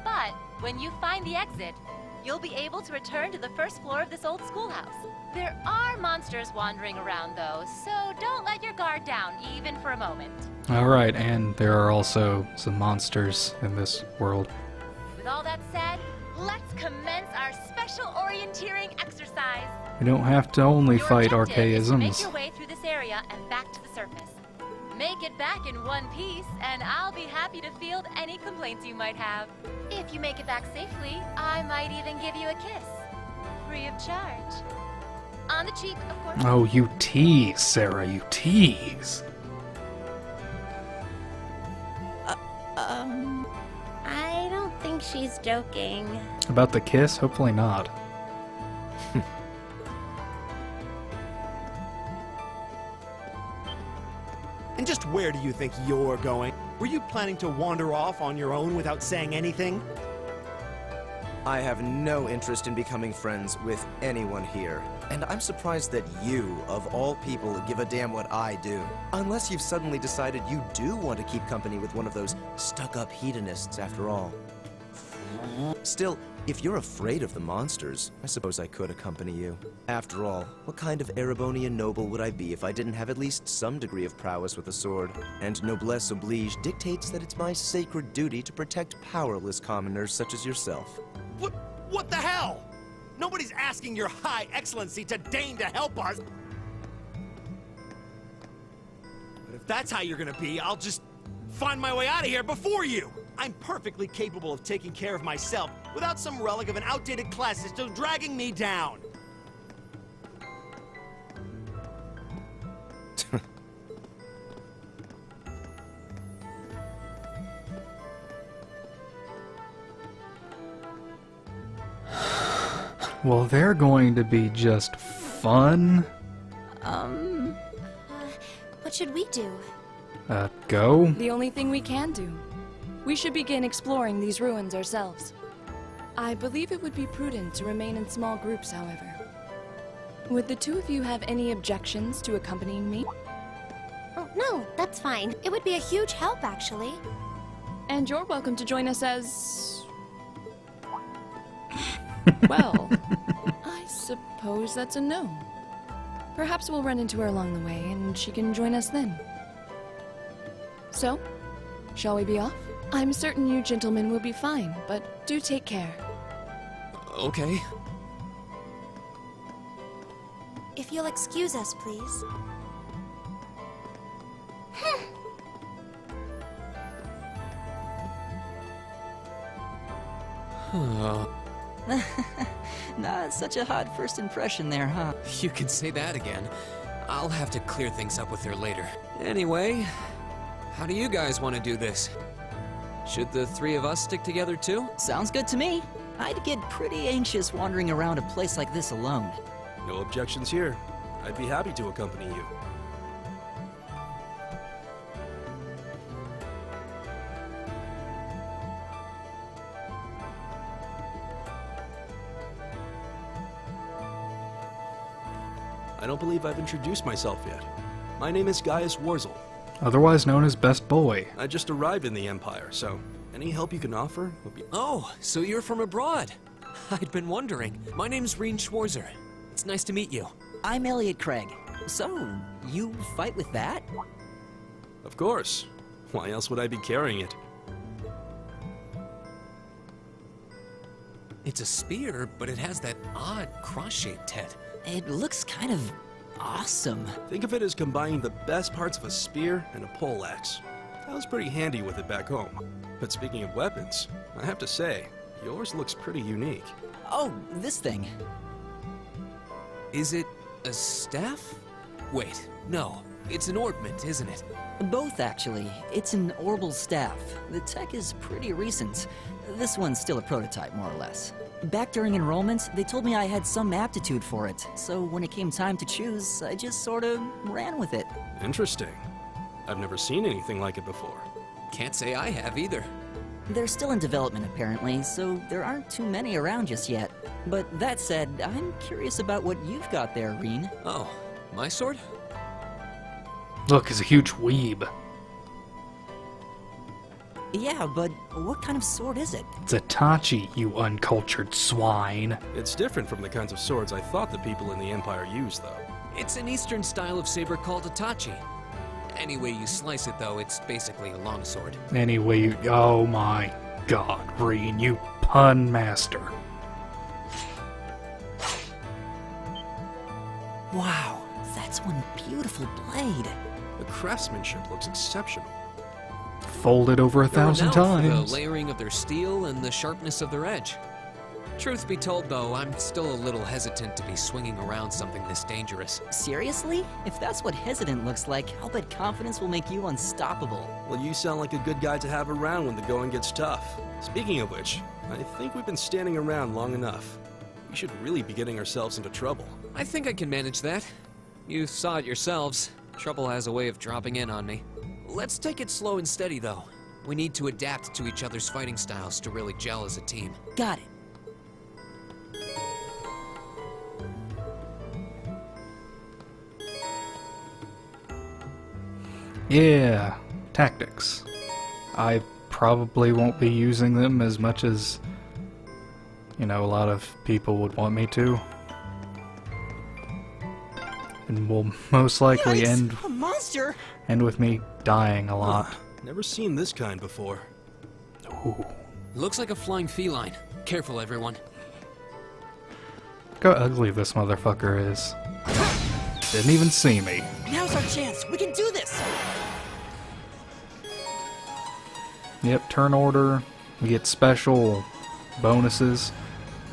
But when you find the exit, you'll be able to return to the first floor of this old schoolhouse. There are monsters wandering around, though, so don't let your guard down, even for a moment. Alright, and there are also some monsters in this world. With all that said, let's commence our special orienteering exercise. You don't have to only Your fight objective is to make archaisms. your way through this area and back to the surface. Make it back in one piece, and I'll be happy to field any complaints you might have. If you make it back safely, I might even give you a kiss. Free of charge. On the cheek, of course. Oh, you tease, Sarah, you tease. I don't think she's joking. About the kiss? Hopefully not. And just where do you think you're going? Were you planning to wander off on your own without saying anything? I have no interest in becoming friends with anyone here. And I'm surprised that you, of all people, give a damn what I do. Unless you've suddenly decided you do want to keep company with one of those stuck-up hedonists after all. Still, if you're afraid of the monsters, I suppose I could accompany you. After all, what kind of Erebonian noble would I be if I didn't have at least some degree of prowess with a sword? And noblesse oblige dictates that it's my sacred duty to protect powerless commoners such as yourself. What the hell? Nobody's asking your high excellency to deign to help us. But if that's how you're gonna be, I'll just find my way out of here before you! I'm perfectly capable of taking care of myself without some relic of an outdated class system dragging me down. Well, they're going to be just fun. What should we do? Go? The only thing we can do. We should begin exploring these ruins ourselves. I believe it would be prudent to remain in small groups, however. Would the two of you have any objections to accompanying me? Oh, no, that's fine. It would be a huge help, actually. And you're welcome to join us as... well, I suppose that's a no. Perhaps we'll run into her along the way, and she can join us then. So, shall we be off? I'm certain you gentlemen will be fine, but do take care. Okay. If If you'll excuse us, please. Not such a hot first impression there, huh? You can say that again. I'll have to clear things up with her later. Anyway, how do you guys want to do this? Should the three of us stick together too? Sounds good to me. I'd get pretty anxious wandering around a place like this alone. No objections here. I'd be happy to accompany you. I don't believe I've introduced myself yet. My name is Rean Schwarzer. Otherwise known as Best Boy. I just arrived in the Empire, so any help you can offer would be... Oh, so you're from abroad. I'd been wondering. My name's Rean Schwarzer. It's nice to meet you. I'm Elliot Craig. So, you fight with that? Of course. Why else would I be carrying it? It's a spear, but it has that odd cross-shaped head. It looks kind of awesome. Think of it as combining the best parts of a spear and a poleaxe. I was pretty handy with it back home. But speaking of weapons, I have to say, yours looks pretty unique. Oh, this thing. Is it a staff? Wait, no. It's an ornament, isn't it? Both, actually. It's an orbital staff. The tech is pretty recent. This one's still a prototype, more or less. Back during enrollment, they told me I had some aptitude for it, so when it came time to choose, I just sort of ran with it. Interesting. I've never seen anything like it before. Can't say I have either. They're still in development, apparently, so there aren't too many around just yet. But that said, I'm curious about what you've got there, Rean. Oh, my sword? Look, he's a huge weeb. Yeah, but what kind of sword is it? It's a Tachi, you uncultured swine. It's different from the kinds of swords I thought the people in the Empire used, though. It's an eastern style of saber called a tachi. Any way you slice it, though, it's basically a longsword. Anyway, you... Oh my god, Rean, you pun master. Wow, that's one beautiful blade. The craftsmanship looks exceptional. Folded over 1,000 They're renowned for times. the layering of their steel and the sharpness of their edge. Truth be told, though, I'm still a little hesitant to be swinging around something this dangerous. Seriously? If that's what hesitant looks like, I'll bet confidence will make you unstoppable. Well, you sound like a good guy to have around when the going gets tough. Speaking of which, I think we've been standing around long enough. We should really be getting ourselves into trouble. I think I can manage that. You saw it yourselves. Trouble has a way of dropping in on me. Let's take it slow and steady, though. We need to adapt to each other's fighting styles to really gel as a team. Got it. Yeah, tactics. I probably won't be using them as much as, you know, a lot of people would want me to. And will most likely end A monster! with me dying a lot. Never seen this kind before. Ooh. Looks like a flying feline. Careful, everyone. Look how ugly this motherfucker is. Didn't even see me. Now's our chance. We can do this! Yep, turn order. We get special bonuses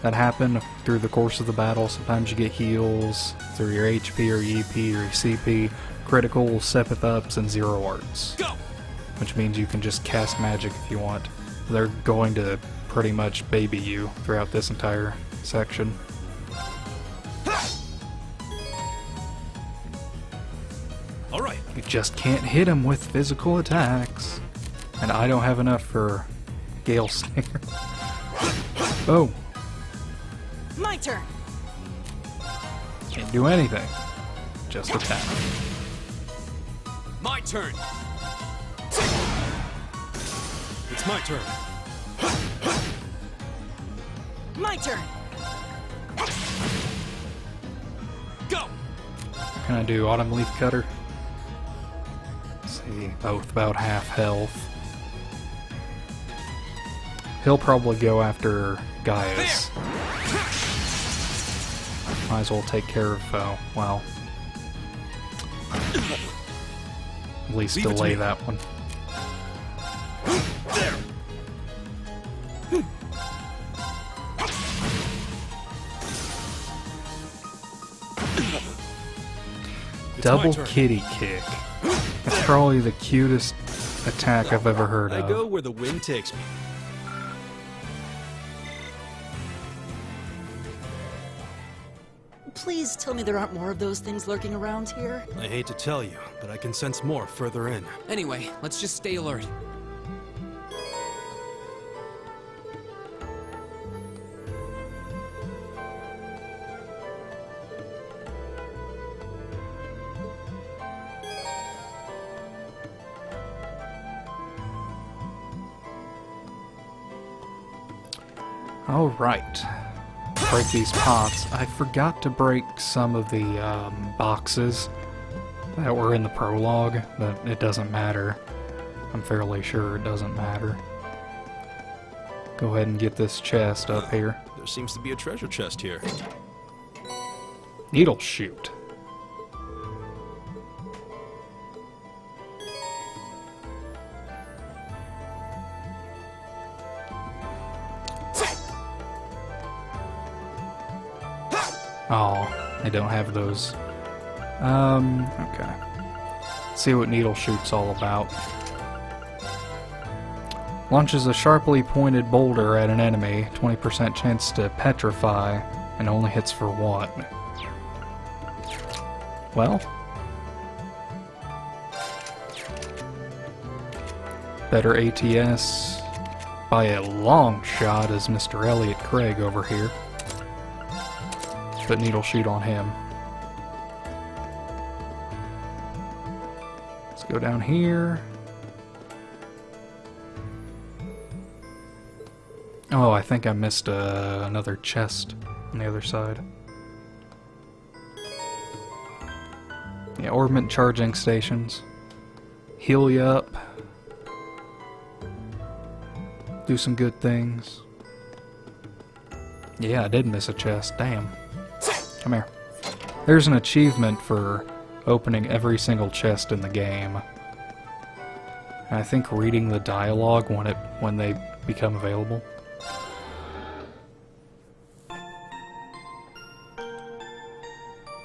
that happen through the course of the battle. Sometimes you get heals through your HP or your EP or your CP, critical, sepith ups, and zero arts. Go! Which means you can just cast magic if you want. They're going to pretty much baby you throughout this entire section. Alright. You just can't hit him with physical attacks. And I don't have enough for Gale Snare. Oh, My turn! can't do anything. Just attack. My turn. It's my turn. My turn! Go! Can I do Autumn Leaf Cutter? Let's see, both about half health. He'll probably go after Gaius. Might as well take care of, well, at least Leave it to delay me. that one. Double turn. kitty kick. That's probably the cutest attack I've ever heard I of. go where the wind takes me. Please tell me there aren't more of those things lurking around here. I hate to tell you, but I can sense more further in. Anyway, let's just stay alert. Alright. Break these pots. I forgot to break some of the boxes that were in the prologue, but it doesn't matter. I'm fairly sure it doesn't matter. Go ahead and get this chest up here. There seems to be a treasure chest here. Needle shoot. Oh, I don't have those. Okay. Let's see what needle shoot's all about. Launches a sharply pointed boulder at an enemy, 20% chance to petrify, and only hits for 1. Well. Better ATS by a long shot as Mr. Elliot Craig over here. But needle shoot on him. Let's go down here. Oh, I think I missed another chest on the other side. Yeah, orbit charging stations. Heal you up. Do some good things. Yeah, I did miss a chest. Damn. Come here. There's an achievement for opening every single chest in the game. And I think reading the dialogue when they become available.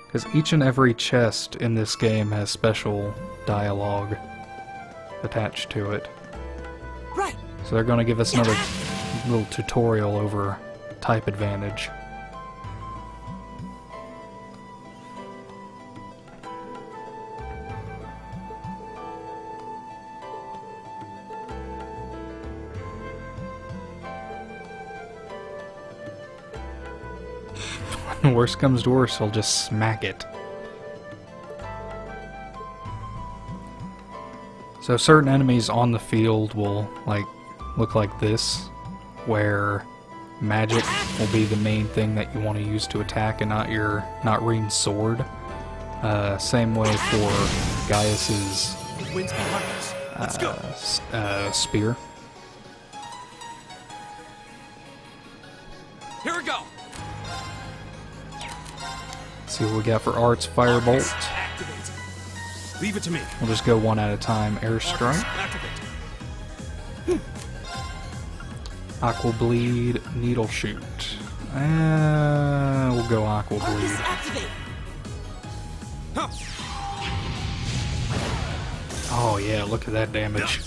Because each and every chest in this game has special dialogue attached to it. Right. So they're going to give us another little tutorial over type advantage. Worst comes to worst, I'll just smack it. So certain enemies on the field will look like this, where magic will be the main thing that you want to use to attack and not Rean's sword. Same way for Gaius's Wind's behind us. Let's go. Spear. Here we go. See what we got for Art's Firebolt. Activate. Leave it to me. We'll just go one at a time. Airstrike. Activate. Aqua Bleed. Needle Shoot. We'll go Aqua Bleed. Oh yeah, look at that damage.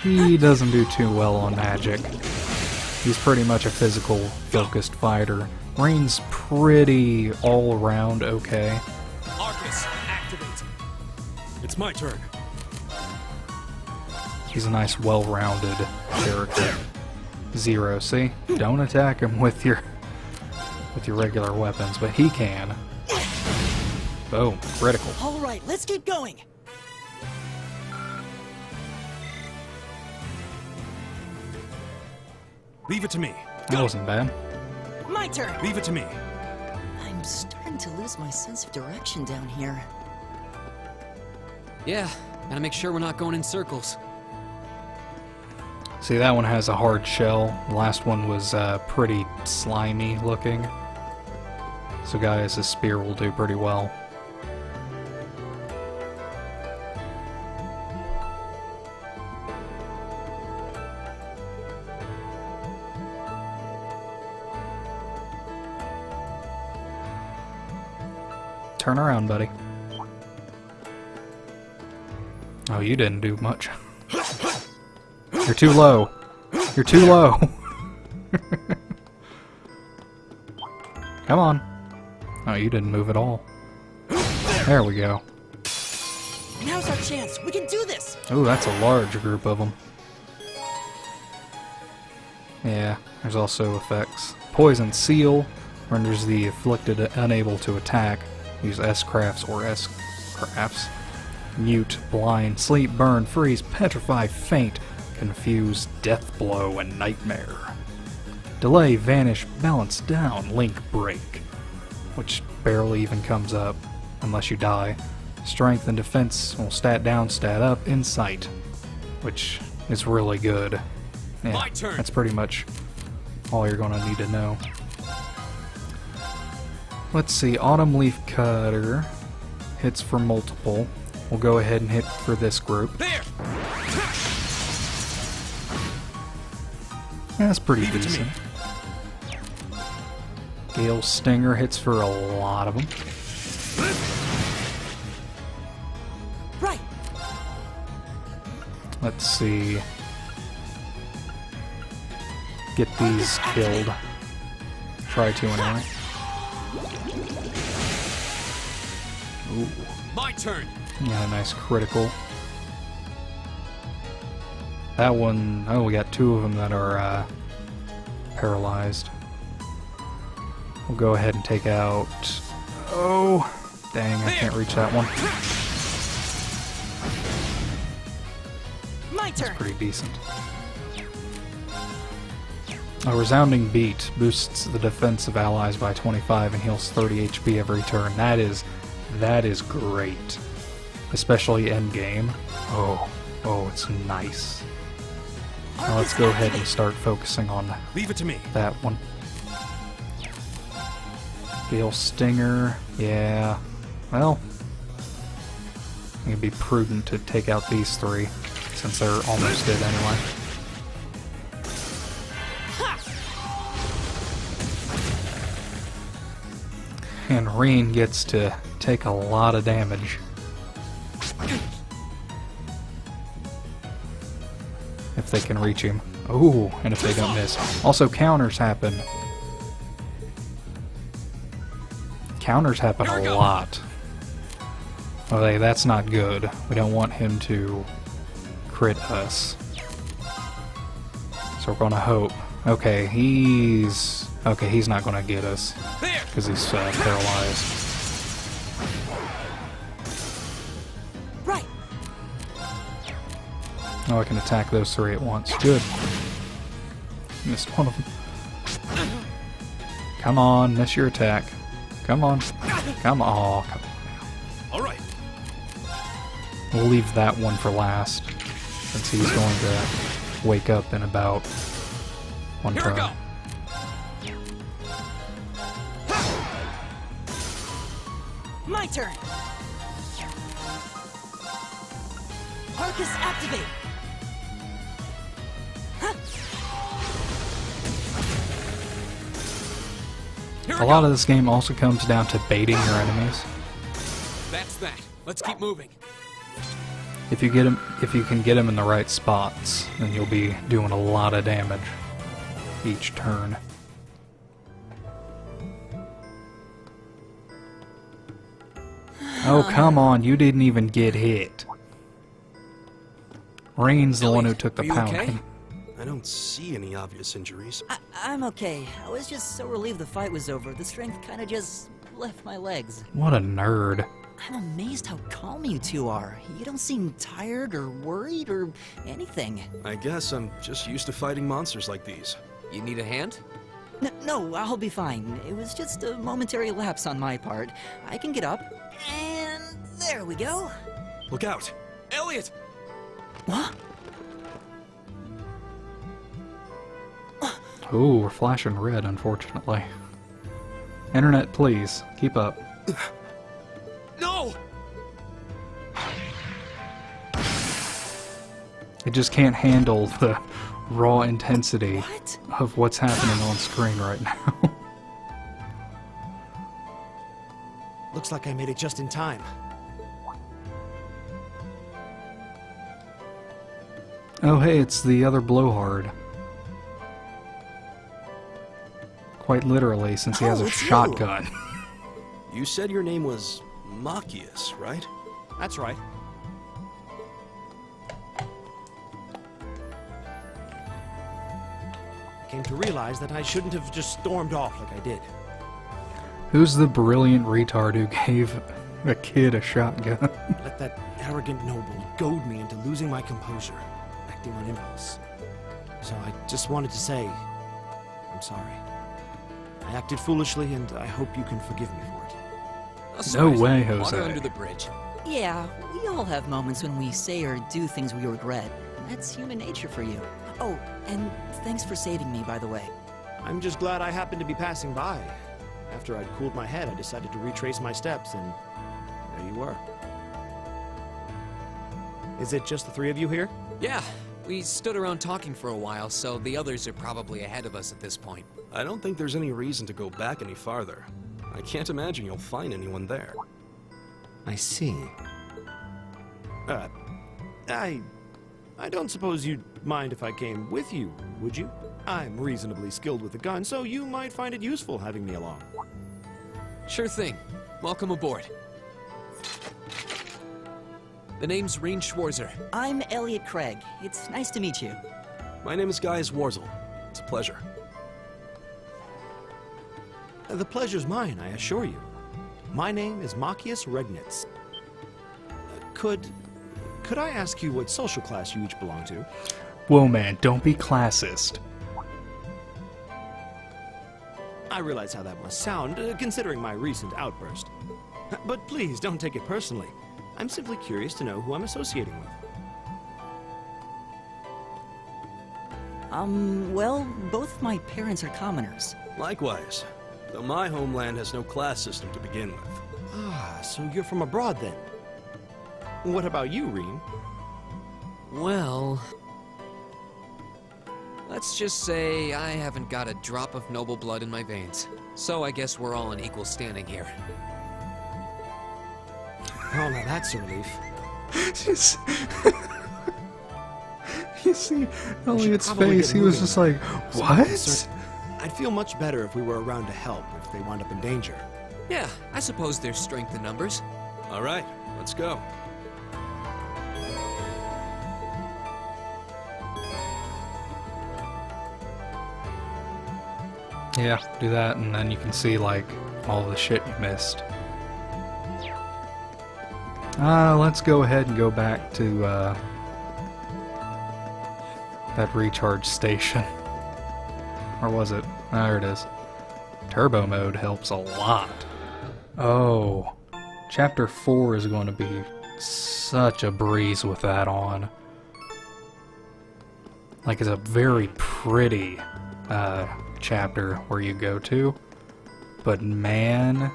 He doesn't do too well on magic. He's pretty much a physical focused fighter. Rean's pretty all around okay. Arcus, activate. It's my turn. He's a nice well-rounded character. Zero, see? Don't attack him with your regular weapons, but he can. Boom, critical. All right, let's keep going. Leave it to me. That wasn't bad. My turn. Leave it to me. I'm starting to lose my sense of direction down here. Yeah, gotta make sure we're not going in circles. See, that one has a hard shell. The last one was pretty slimy looking. So guys, this spear will do pretty well. Turn around, buddy. Oh, you didn't do much. You're too low. You're too low. Come on. Oh, you didn't move at all. There we go. Now's our chance. We can do this. Oh, that's a large group of them. Yeah, there's also effects. Poison Seal renders the afflicted unable to attack. Use S-crafts or S-crafts. Mute, blind, sleep, burn, freeze, petrify, faint, confuse, death blow, and nightmare. Delay, vanish, balance down, link break, which barely even comes up unless you die. Strength and defense will stat down, stat up, insight, which is really good. Yeah, My turn. That's pretty much all you're gonna need to know. Let's see, Autumn Leaf Cutter hits for multiple. We'll go ahead and hit for this group. There. That's pretty decent. Gale Stinger hits for a lot of them. Right. Let's see. Get these killed. Try to anyway. Ooh. My turn. Yeah, a nice critical. That one, oh, we got two of them that are paralyzed. We'll go ahead and take out... Oh, dang, I can't reach that one. My turn. That's pretty decent. A Resounding Beat boosts the defense of allies by 25 and heals 30 HP every turn. That is great. Especially endgame. Oh, it's nice. Now let's go ahead and start focusing on Leave it to me. that one. Gale Stinger, yeah. Well, it'd be prudent to take out these three, since they're almost dead anyway. And Rean gets to take a lot of damage. If they can reach him. Ooh, and if they don't miss. Also, counters happen. Counters happen a lot. Okay, that's not good. We don't want him to crit us. So we're gonna hope. Okay, he's not gonna get us. Because he's paralyzed. Right. Oh, I can attack those three at once. Good. Missed one of them. Come on, miss your attack. Come on. Come on. Come on. All right. We'll leave that one for last, since he's going to wake up in about one Here we turn. go. My turn. Arcus activate. A lot of this game also comes down to baiting your enemies. That's that. Let's keep moving. If you can get them in the right spots, then you'll be doing a lot of damage each turn. Oh, come on, you didn't even get hit. Rean's the one who took the pounding. I don't see any obvious injuries. I'm okay. I was just so relieved the fight was over. The strength kind of just left my legs. What a nerd. I'm amazed how calm you two are. You don't seem tired or worried or anything. I guess I'm just used to fighting monsters like these. You need a hand? No, I'll be fine. It was just a momentary lapse on my part. I can get up. And there we go. Look out! Elliot! What? Ooh, we're flashing red, unfortunately. Internet, please, keep up. No! It just can't handle the raw intensity of what's happening on screen right now. Looks like I made it just in time. Oh hey, it's the other blowhard. Quite literally, since he has a it's you. shotgun. You said your name was Machias, right? That's right. I came to realize that I shouldn't have just stormed off like I did. Who's the brilliant retard who gave a kid a shotgun? Let that arrogant noble goad me into losing my composure, acting on impulse. So I just wanted to say, I'm sorry. I acted foolishly, and I hope you can forgive me for it. No way, Jose. Water under the bridge. Yeah, we all have moments when we say or do things we regret. That's human nature for you. Oh, and thanks for saving me, by the way. I'm just glad I happened to be passing by. After I'd cooled my head, I decided to retrace my steps, and there you were. Is it just the three of you here? Yeah, we stood around talking for a while, so the others are probably ahead of us at this point. I don't think there's any reason to go back any farther. I can't imagine you'll find anyone there. I see. I don't suppose you'd mind if I came with you, would you? I'm reasonably skilled with a gun, so you might find it useful having me along. Sure thing. Welcome aboard. The name's Rean Schwarzer. I'm Elliot Craig. It's nice to meet you. My name is Guy Wurzel. It's a pleasure. The pleasure's mine, I assure you. My name is Machias Regnitz. Could I ask you what social class you each belong to? Whoa man, don't be classist. I realize how that must sound, considering my recent outburst. But please, don't take it personally. I'm simply curious to know who I'm associating with. Well, both my parents are commoners. Likewise, though my homeland has no class system to begin with. Ah, so you're from abroad then? What about you, Rean? Well... let's just say I haven't got a drop of noble blood in my veins. So I guess we're all in equal standing here. Oh, now that's a relief. You see Elliot's face, he was just like, what? I'd feel much better if we were around to help if they wound up in danger. Yeah, I suppose there's strength in numbers. All right, let's go. Yeah, do that, and then you can see, like, all the shit you missed. Let's go ahead and go back to, that recharge station. Or was it? There it is. Turbo mode helps a lot. Oh, Chapter 4 is going to be such a breeze with that on. Like, it's a very pretty, chapter where you go to, but man,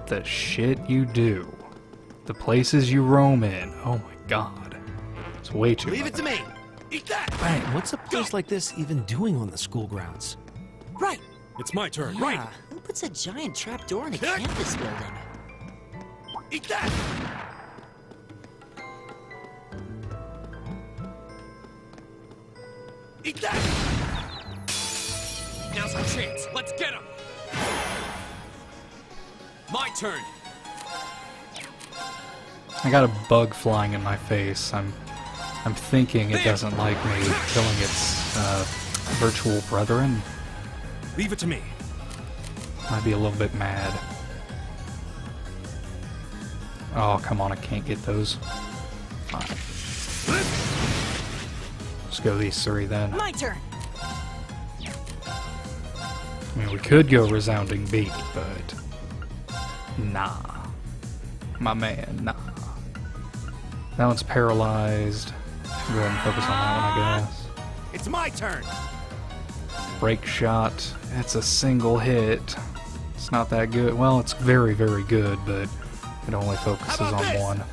the shit you do, the places you roam in, oh my god, it's way too Leave much. it to me! Eat that! Right, what's a place like this even doing on the school grounds? Right! It's my turn, Yeah, right? who puts a giant trapdoor in a campus building? Eat that! Eat that! Now's our chance. Let's get him. My turn. I got a bug flying in my face. I'm thinking it doesn't like me killing its virtual brethren. Leave it to me. Might be a little bit mad. Oh, come on, I can't get those. Fine. Let's go these three then. My turn! I mean, we could go resounding beat, but nah. My man, nah. That one's paralyzed. Go ahead and focus on that one, I guess. It's my turn! Break shot. It's a single hit. It's not that good. Well, it's very, very good, but it only focuses on one.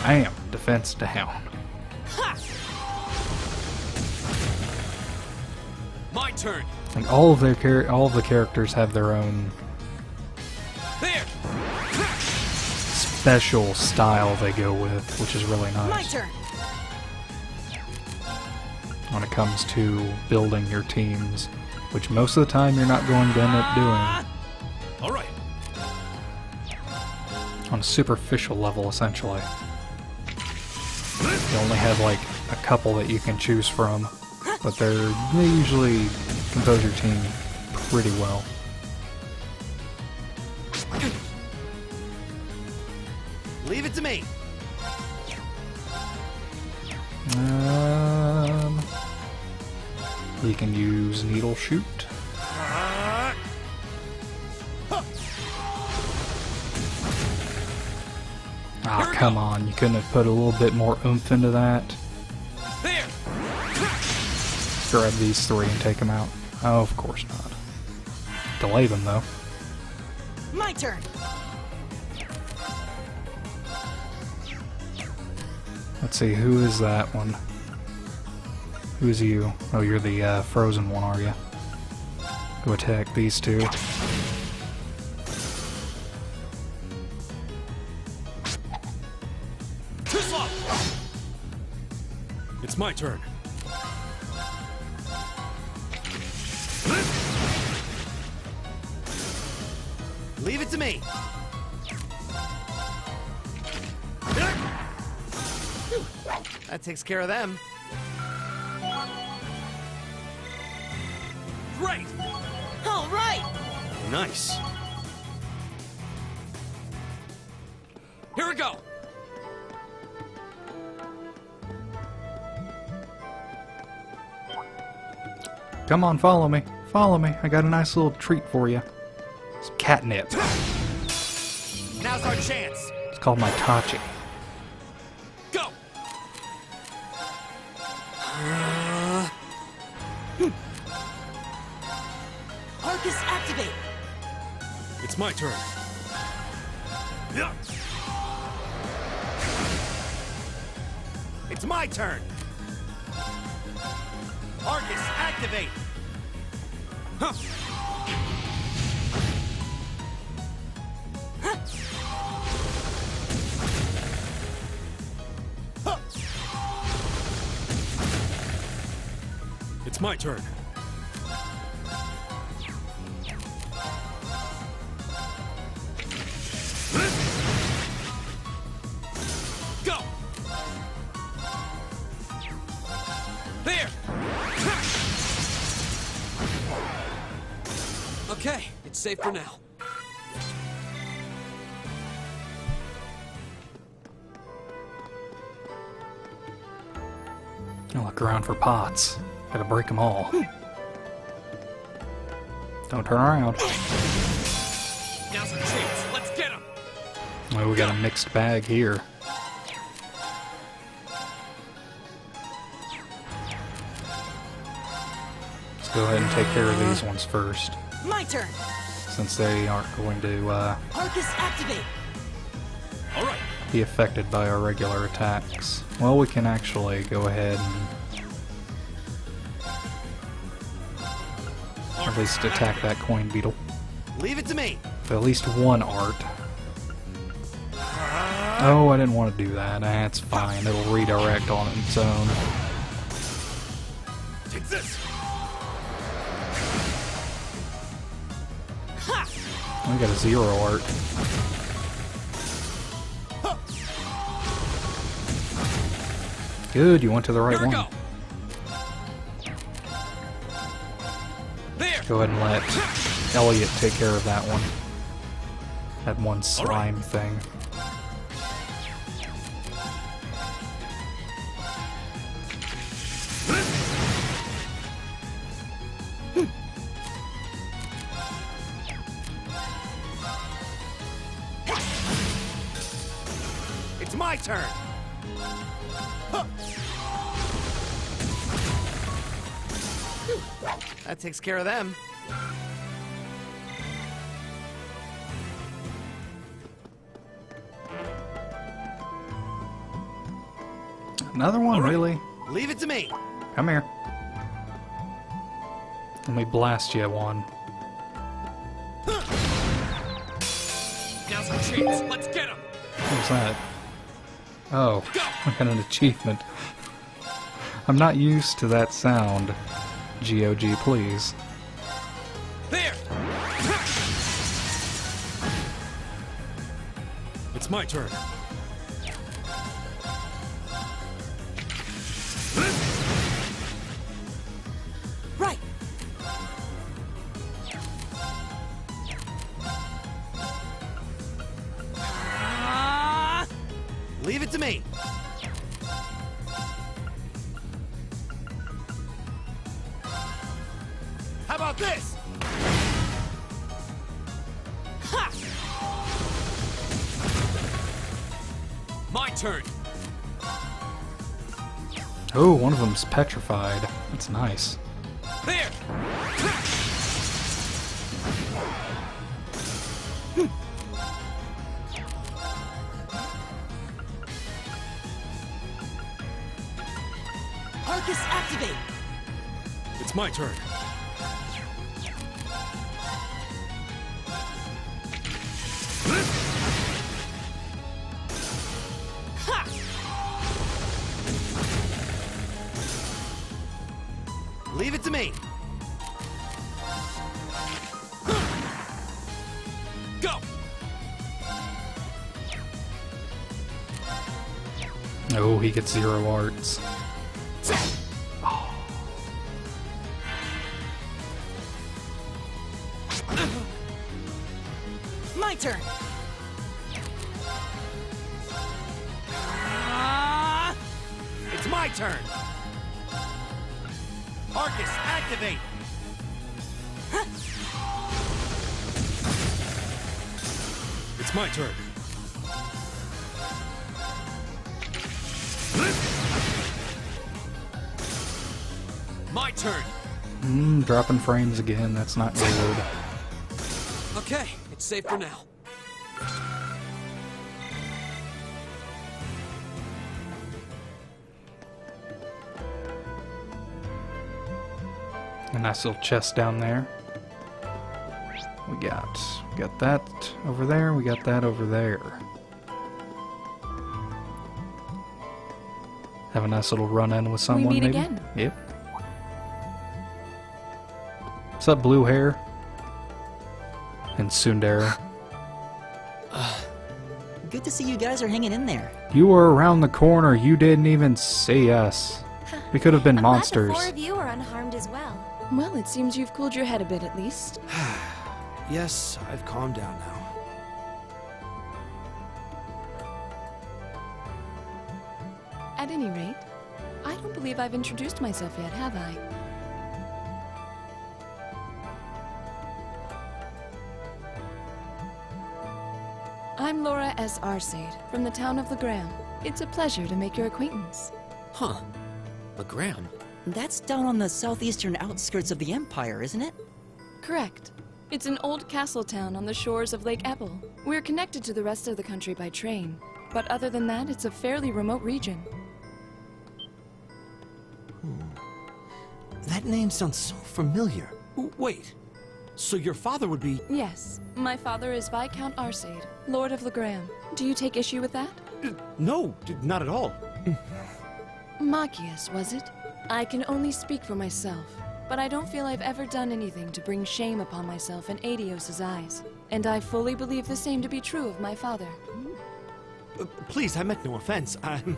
Bam! Defense down. My turn. Like all of the characters have their own special style they go with, which is really nice. My turn. When it comes to building your teams, which most of the time you're not going to end up doing. All right. On a superficial level, essentially. You only have like a couple that you can choose from, but they usually compose your team pretty well. Leave it to me. You can use needle shoot. Ah, come on. You couldn't have put a little bit more oomph into that. There. Grab these three and take them out. Oh, of course not. Delay them, though. My turn. Let's see, who is that one? Who is you? Oh, you're the frozen one, are you? Go attack these two. It's my turn. Leave it to me. That takes care of them. Great. All right. Nice. Here we go. Come on, follow me. Follow me. I got a nice little treat for you. Some catnip. Now's our chance. It's called my Tachi. Go. Arcus activate. It's my turn. Yeah. It's my turn. Arcus activate. Huh. It's my turn. Go. There. Okay, it's safe for now. I'll look around for pots. Gotta break them all. Don't turn around. Now's our chance. Let's get him. Oh, we got a mixed bag here. Let's go ahead and take care of these ones first, My turn. since they aren't going to Arcus activate. All right. be affected by our regular attacks. Well, we can actually go ahead and at least attack that coin beetle. Leave it to me. With at least one art. Oh, I didn't want to do that. That's fine. It'll redirect on its own. Take this. We got a 0 art. Good, you went to the right one. Go. There. Go ahead and let Elliot take care of that one. That one slime thing. It's my turn. That takes care of them. Another one, really? Leave it to me. Come here. Let me blast you one. Now's our chance. Let's get him. What was that? Oh, I got an achievement. I'm not used to that sound. GOG, please. There. It's my turn. Right. Leave it to me. How about this? Ha! My turn. Oh, one of them's petrified. That's nice. There. Arcus, activate. It's my turn. Ha! Leave it to me. Go. Oh, he gets 0 arts. My turn. It's my turn. Arcus, activate. It's my turn. My turn. Dropping frames again. That's not good. Okay, it's safe for now. A nice little chest down there. We got that over there. We got that over there. Have a nice little run-in with someone, meet maybe? again. Yep. What's up, blue hair? And Sundara. Good to see you guys are hanging in there. You were around the corner. You didn't even see us. We could have been I'm monsters. glad the 4 of you are unharmed as well. Well, it seems you've cooled your head a bit at least. Yes, I've calmed down now. At any rate, I don't believe I've introduced myself yet, have I? I'm Laura S. Arcade, from the town of Legram. It's a pleasure to make your acquaintance. Huh. Legram? That's down on the southeastern outskirts of the Empire, isn't it? Correct. It's an old castle town on the shores of Lake Ebble. We're connected to the rest of the country by train, but other than that, it's a fairly remote region. That name sounds so familiar. Wait, so your father would be... Yes, my father is Viscount Arcade, Lord of Legram. Do you take issue with that? No, not at all. Machias, was it? I can only speak for myself, but I don't feel I've ever done anything to bring shame upon myself in Adios's eyes. And I fully believe the same to be true of my father. Please, I meant no offense. I'm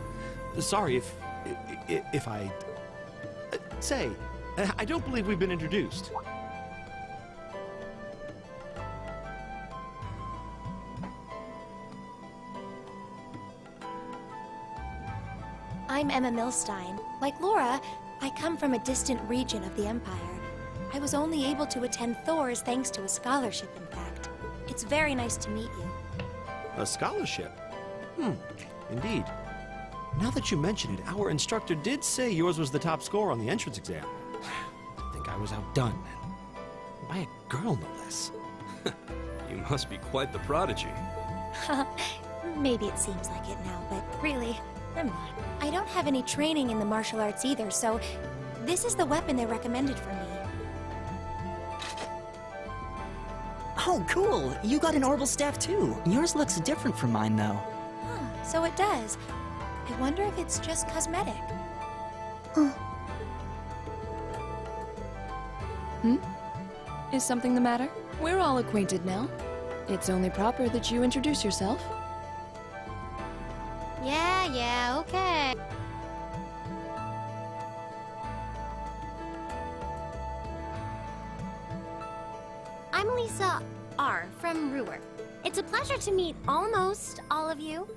sorry if I... Say, I don't believe we've been introduced. I'm Emma Milstein. Like Laura, I come from a distant region of the Empire. I was only able to attend Thor's thanks to a scholarship, in fact. It's very nice to meet you. A scholarship? Indeed. Now that you mention it, our instructor did say yours was the top score on the entrance exam. I think I I was outdone. By a girl, no less. You must be quite the prodigy. Maybe it seems like it now, but really, I'm not. I don't have any training in the martial arts either, so this is the weapon they recommended for me. Oh, cool! You got an orbital staff too. Yours looks different from mine, though. Huh, so it does. I wonder if it's just cosmetic. Is something the matter? We're all acquainted now. It's only proper that you introduce yourself. Yeah, okay. I'm Lisa R. from Ruhr. It's a pleasure to meet almost all of you.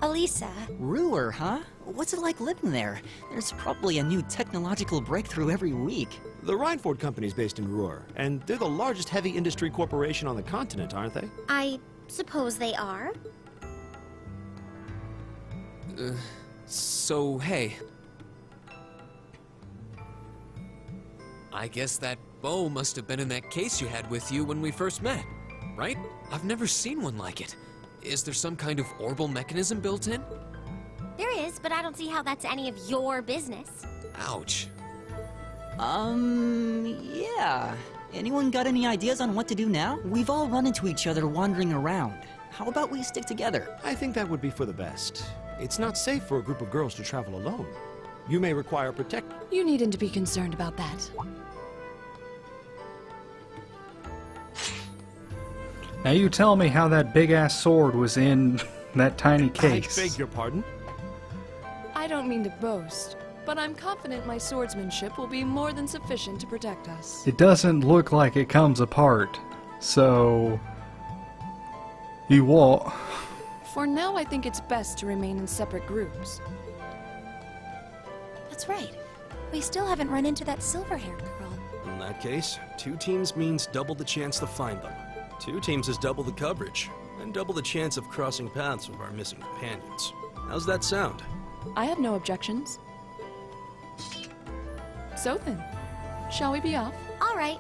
Elisa. Ruhr, huh? What's it like living there? There's probably a new technological breakthrough every week. The Reinford Company's based in Ruhr, and they're the largest heavy industry corporation on the continent, aren't they? I suppose they are. So, hey. I guess that bow must have been in that case you had with you when we first met, right? I've never seen one like it. Is there some kind of orbital mechanism built in? There is, but I don't see how that's any of your business. Ouch. Yeah. Anyone got any ideas on what to do now? We've all run into each other wandering around. How about we stick together? I think that would be for the best. It's not safe for a group of girls to travel alone. You may require protection. You needn't to be concerned about that. Now you tell me how that big-ass sword was in that tiny case. I beg your pardon? I don't mean to boast, but I'm confident my swordsmanship will be more than sufficient to protect us. It doesn't look like it comes apart, so... You what? For now, I think it's best to remain in separate groups. That's right. We still haven't run into that silver-haired girl. In that case, 2 teams means double the chance to find them. 2 teams is double the coverage, and double the chance of crossing paths with our missing companions. How's that sound? I have no objections. So then, shall we be off? All right.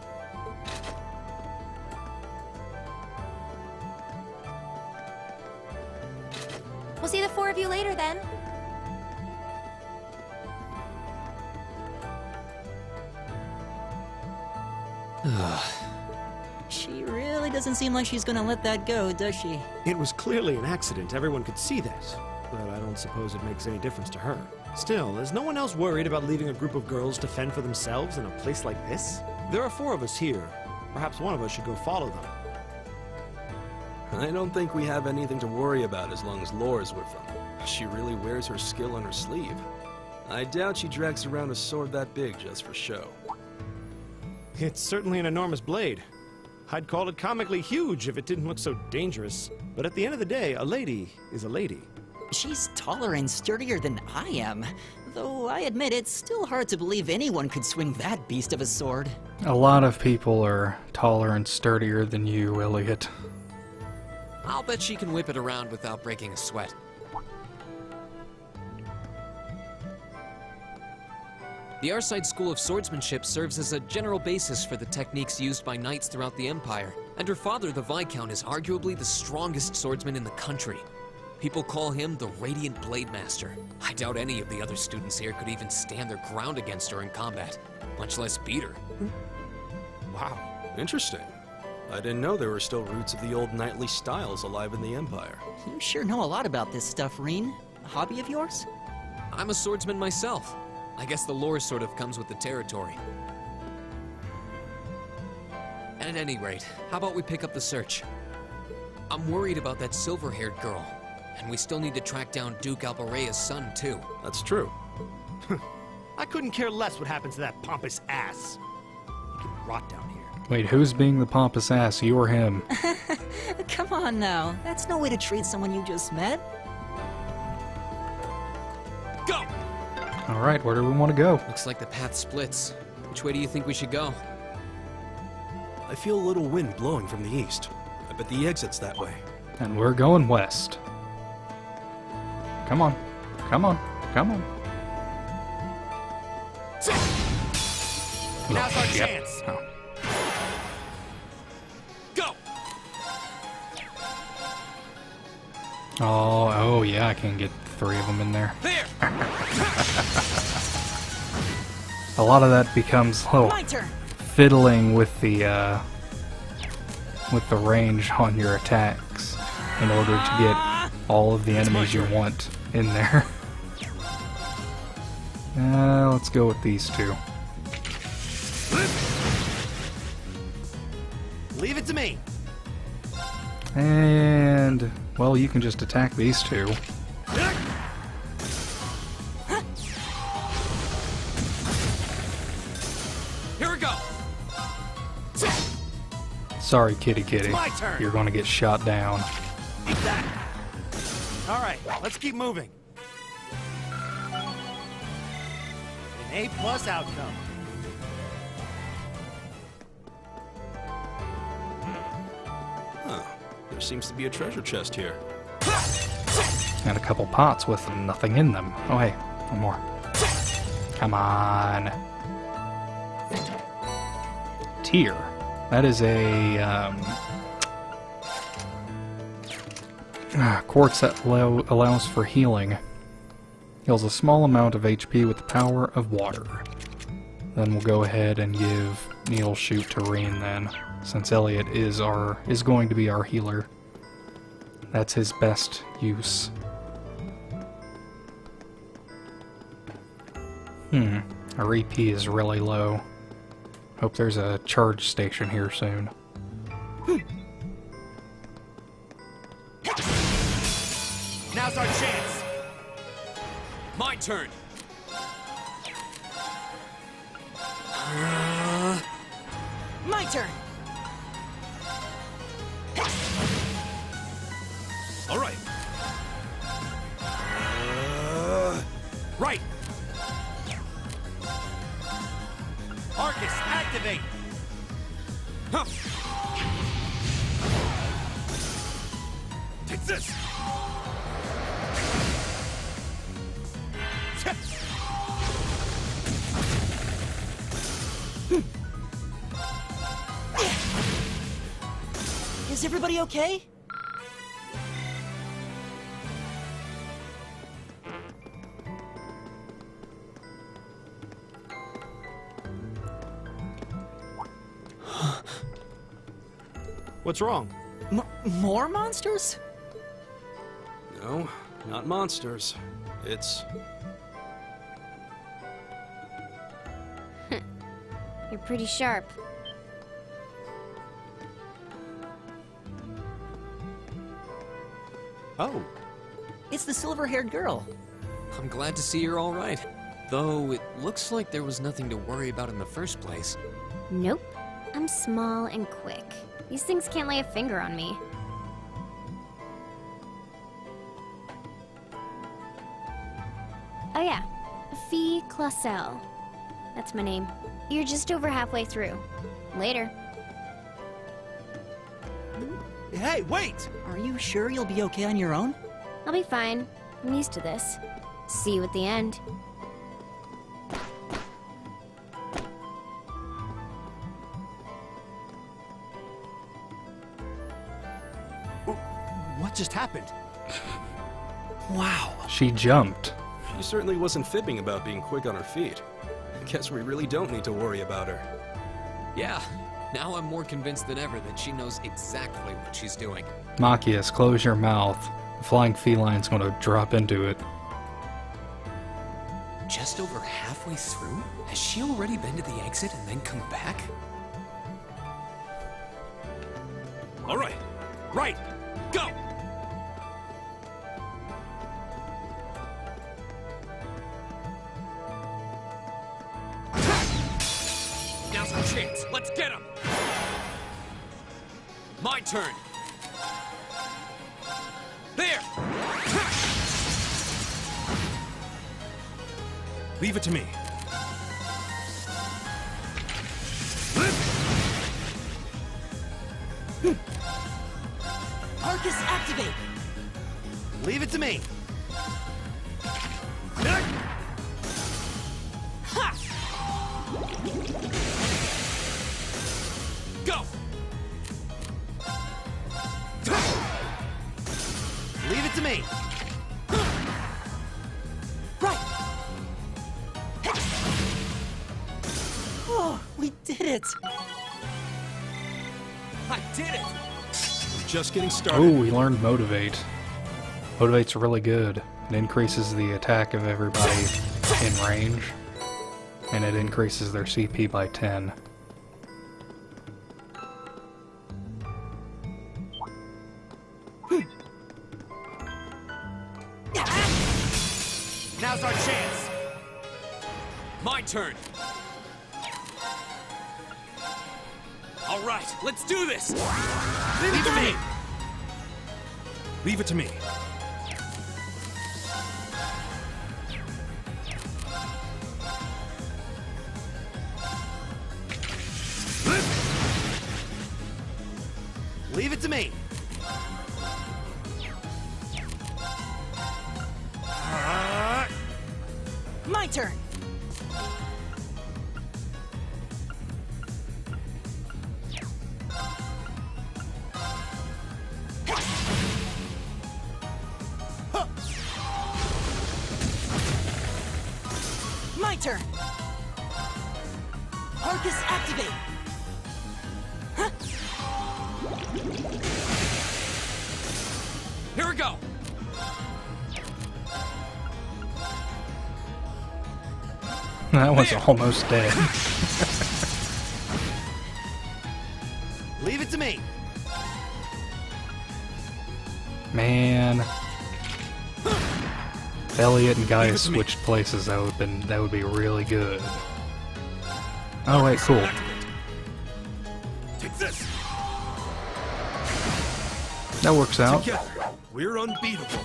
We'll see the 4 of you later then. She really doesn't seem like she's gonna let that go, does she? It was clearly an accident, everyone could see that. But I don't suppose it makes any difference to her. Still, is no one else worried about leaving a group of girls to fend for themselves in a place like this? There are 4 of us here. Perhaps one of us should go follow them. I don't think we have anything to worry about as long as Laura's with them. She really wears her skill on her sleeve. I doubt she drags around a sword that big just for show. It's certainly an enormous blade. I'd call it comically huge if it didn't look so dangerous. But at the end of the day, a lady is a lady. She's taller and sturdier than I am. Though I admit it's still hard to believe anyone could swing that beast of a sword. A lot of people are taller and sturdier than you, Elliot. I'll bet she can whip it around without breaking a sweat. The Arside School of Swordsmanship serves as a general basis for the techniques used by knights throughout the Empire, and her father, the Viscount, is arguably the strongest swordsman in the country. People call him the Radiant Blade Master. I doubt any of the other students here could even stand their ground against her in combat, much less beat her. Wow, interesting. I didn't know there were still roots of the old knightly styles alive in the Empire. You sure know a lot about this stuff, Rean. A hobby of yours? I'm a swordsman myself. I guess the lore sort of comes with the territory. At any rate, how about we pick up the search? I'm worried about that silver-haired girl, and we still need to track down Duke Albarea's son, too. That's true. I couldn't care less what happens to that pompous ass. He can rot down here. Wait, who's being the pompous ass, you or him? Come on now, that's no way to treat someone you just met. Go! Alright, where do we want to go? Looks like the path splits. Which way do you think we should go? I feel a little wind blowing from the east. I bet the exit's that way. And we're going west. Come on. Come on. Come on. Now's our shit. chance. Oh. Go. Oh, yeah, I can get 3 of them in there. There. A lot of that becomes My turn. fiddling with the range on your attacks in order to get all of the enemies you want in there. Let's go with these 2. Leave it to me. And, well, you can just attack these 2. Here we go. Sorry, kitty. my turn. You're gonna get shot down. Eat that. All right, let's keep moving. An A+ outcome. Huh. There seems to be a treasure chest here. And a couple pots with nothing in them. Oh, hey, one more. Come on. Tear. That is a quartz that allows for healing. Heals a small amount of HP with the power of water. Then we'll go ahead and give Neil Shoot to Rean then, since Elliot is going to be our healer. That's his best use. Our EP is really low. Hope there's a charge station here soon. Now's our chance. My turn. My turn. All right. Right. Arcus, activate. Huh. Take this. Is everybody okay? What's wrong? More monsters? No, not monsters. It's... You're pretty sharp. Oh. It's the silver-haired girl. I'm glad to see you're all right. Though it looks like there was nothing to worry about in the first place. Nope. I'm small and quick. These things can't lay a finger on me. Oh yeah, Fee Clausel. That's my name. You're just over halfway through. Later. Hey, wait! Are you sure you'll be okay on your own? I'll be fine. I'm used to this. See you at the end. What just happened? Wow. She jumped. She certainly wasn't fibbing about being quick on her feet. I guess we really don't need to worry about her. Yeah, now I'm more convinced than ever that she knows exactly what she's doing. Machias, close your mouth. The flying feline's gonna drop into it. Just over halfway through? Has she already been to the exit and then come back? All right. Right. Go! Now's our chance. Let's get him. My turn. There. Leave it to me. Arcus, activate! Leave it to me. Ha! did it! I did it! We're just getting started. Oh, we learned Motivate. Motivate's really good. It increases the attack of everybody in range, and it increases their CP by 10. Now's our chance! My turn! Alright, let's do this! Leave it to me! Leave it to me. Leave it to me! My turn! My turn! Arcus activate! Here we go! That was almost dead. Leave it to me! Man. If Elliot and Guy switched places, that would be really good. Oh wait, cool. Take this. That works out. Together, we're unbeatable.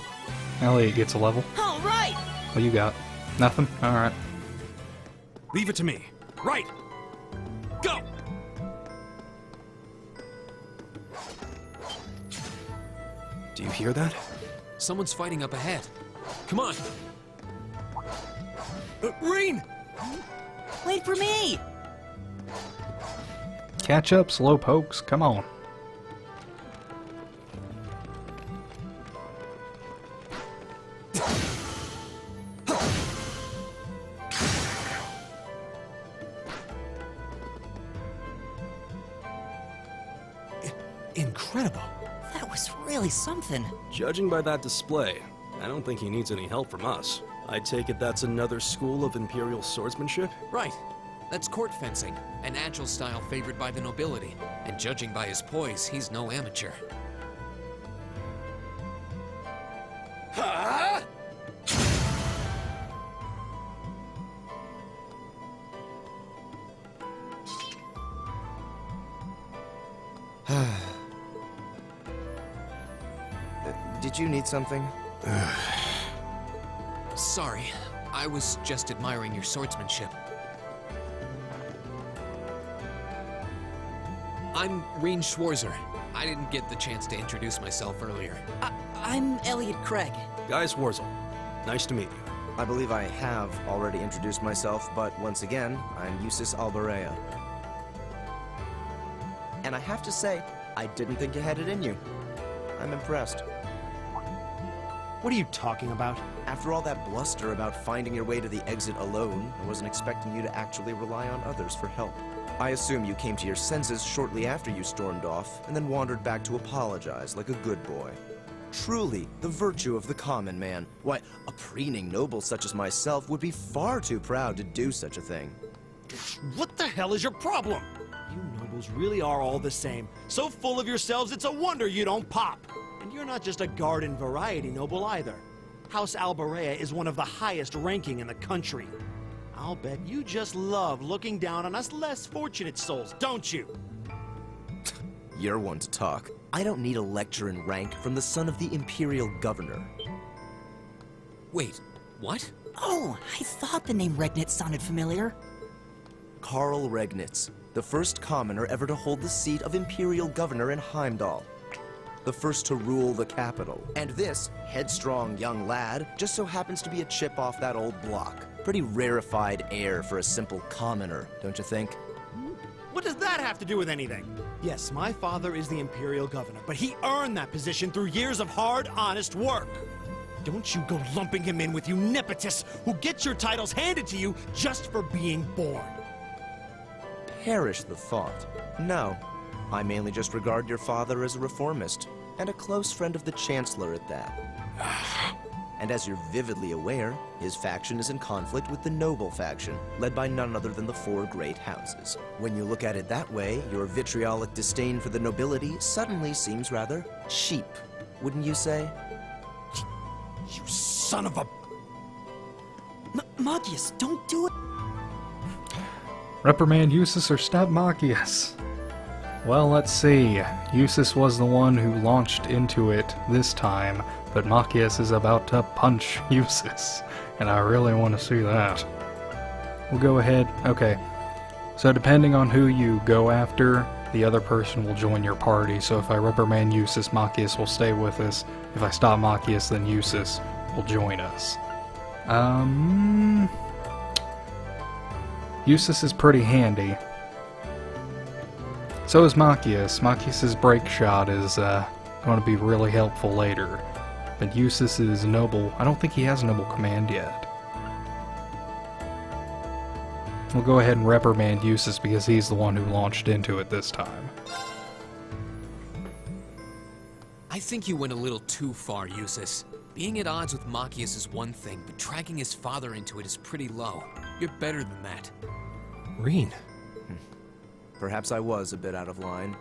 Elliot gets a level. All right! What you got? Nothing? Alright. Leave it to me. Right. Go. Do you hear that? Someone's fighting up ahead. Come on! Rean! Wait for me! Catch up, slow pokes. Come on. Incredible. That was really something. Judging by that display, I don't think he needs any help from us. I take it that's another school of Imperial swordsmanship? Right. That's court fencing, an agile style favored by the nobility. And judging by his poise, he's no amateur. Huh? Did you need something? Sorry, I was just admiring your swordsmanship. I'm Rean Schwarzer. I didn't get the chance to introduce myself earlier. I'm Elliot Craig. Guy Schwarzer. Nice to meet you. I believe I have already introduced myself, but once again, I'm Eustace Alberea. And I have to say, I didn't think you had it in you. I'm impressed. What are you talking about? After all that bluster about finding your way to the exit alone, I wasn't expecting you to actually rely on others for help. I assume you came to your senses shortly after you stormed off, and then wandered back to apologize like a good boy. Truly, the virtue of the common man. Why, a preening noble such as myself would be far too proud to do such a thing. What the hell is your problem? You nobles really are all the same. So full of yourselves, it's a wonder you don't pop. And you're not just a garden variety noble either. House Alberea is one of the highest ranking in the country. I'll bet you just love looking down on us less fortunate souls, don't you? You're one to talk. I don't need a lecture in rank from the son of the Imperial Governor. Wait, what? Oh, I thought the name Regnitz sounded familiar. Karl Regnitz, the first commoner ever to hold the seat of Imperial Governor in Heimdall. The first to rule the capital. And this headstrong young lad just so happens to be a chip off that old block. Pretty rarefied air for a simple commoner, don't you think? What does that have to do with anything? Yes, my father is the Imperial Governor, but he earned that position through years of hard, honest work. Don't you go lumping him in with you nepotists who get your titles handed to you just for being born. perish the thought. No, I mainly just regard your father as a reformist, and a close friend of the Chancellor at that. And as you're vividly aware, his faction is in conflict with the noble faction, led by none other than the four great houses. When you look at it that way, your vitriolic disdain for the nobility suddenly seems rather cheap, wouldn't you say? You son of a... Magius, don't do it! Reprimand Eustace or stop Machias? Well, let's see. Eustace was the one who launched into it this time, but Machias is about to punch Eustace, and I really want to see that. We'll go ahead. Okay. So depending on who you go after, the other person will join your party. So if I reprimand Eustace, Machias will stay with us. If I stop Machias, then Eustace will join us. Eustace is pretty handy. So is Machias. Machias's break shot is going to be really helpful later. But Eustace is noble. I don't think he has noble command yet. We'll go ahead and reprimand Eustace because he's the one who launched into it this time. I think you went a little too far, Eustace. Being at odds with Machias is one thing, but dragging his father into it is pretty low. You're better than that. Rean. Perhaps I was a bit out of line.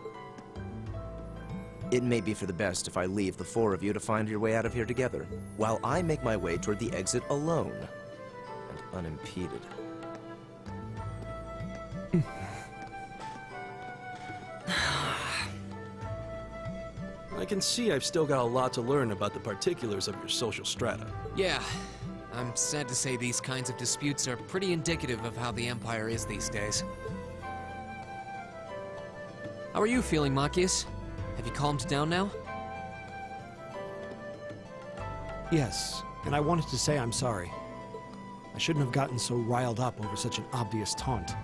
It may be for the best if I leave the four of you to find your way out of here together, while I make my way toward the exit alone and unimpeded. I can see I've still got a lot to learn about the particulars of your social strata. Yeah, I'm sad to say these kinds of disputes are pretty indicative of how the Empire is these days. How are you feeling, Machias? Have you calmed down now? Yes, and I wanted to say I'm sorry. I shouldn't have gotten so riled up over such an obvious taunt.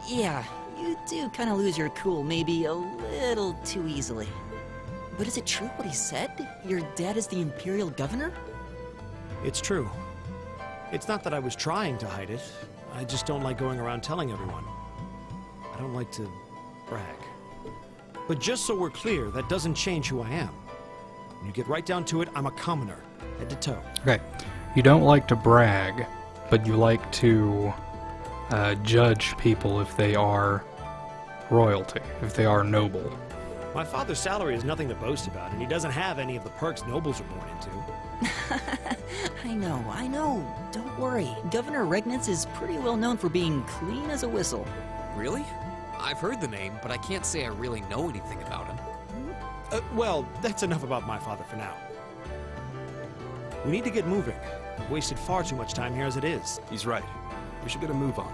Yeah, you do kind of lose your cool maybe a little too easily. But is it true what he said? Your dad is the Imperial Governor? It's true. It's not that I was trying to hide it. I just don't like going around telling everyone. I don't like to brag. But just so we're clear, that doesn't change who I am. When you get right down to it, I'm a commoner, head to toe. Okay. You don't like to brag, but you like to judge people if they are royalty, if they are noble. My father's salary is nothing to boast about, and he doesn't have any of the perks nobles are born into. I know. Don't worry. Governor Regnitz is pretty well known for being clean as a whistle. Really? I've heard the name, but I can't say I really know anything about him. Well, that's enough about my father for now. We need to get moving. We've wasted far too much time here as it is. He's right. We should get a move on.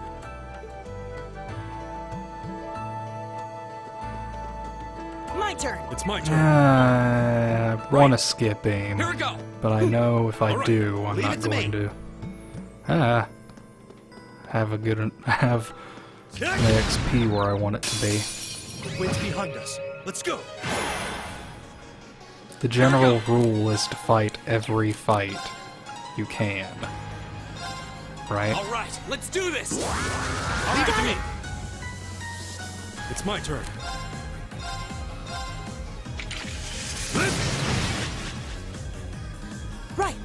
My turn! It's my turn. Want to skip aim. Here we go. But I know if I do, I'm Leave not it to going me. to. Have an XP where I want it to be. The wind's behind us. Let's go. The general rule is to fight every fight you can. Right? All right, let's do this. Leave it to me. It's my turn. Right!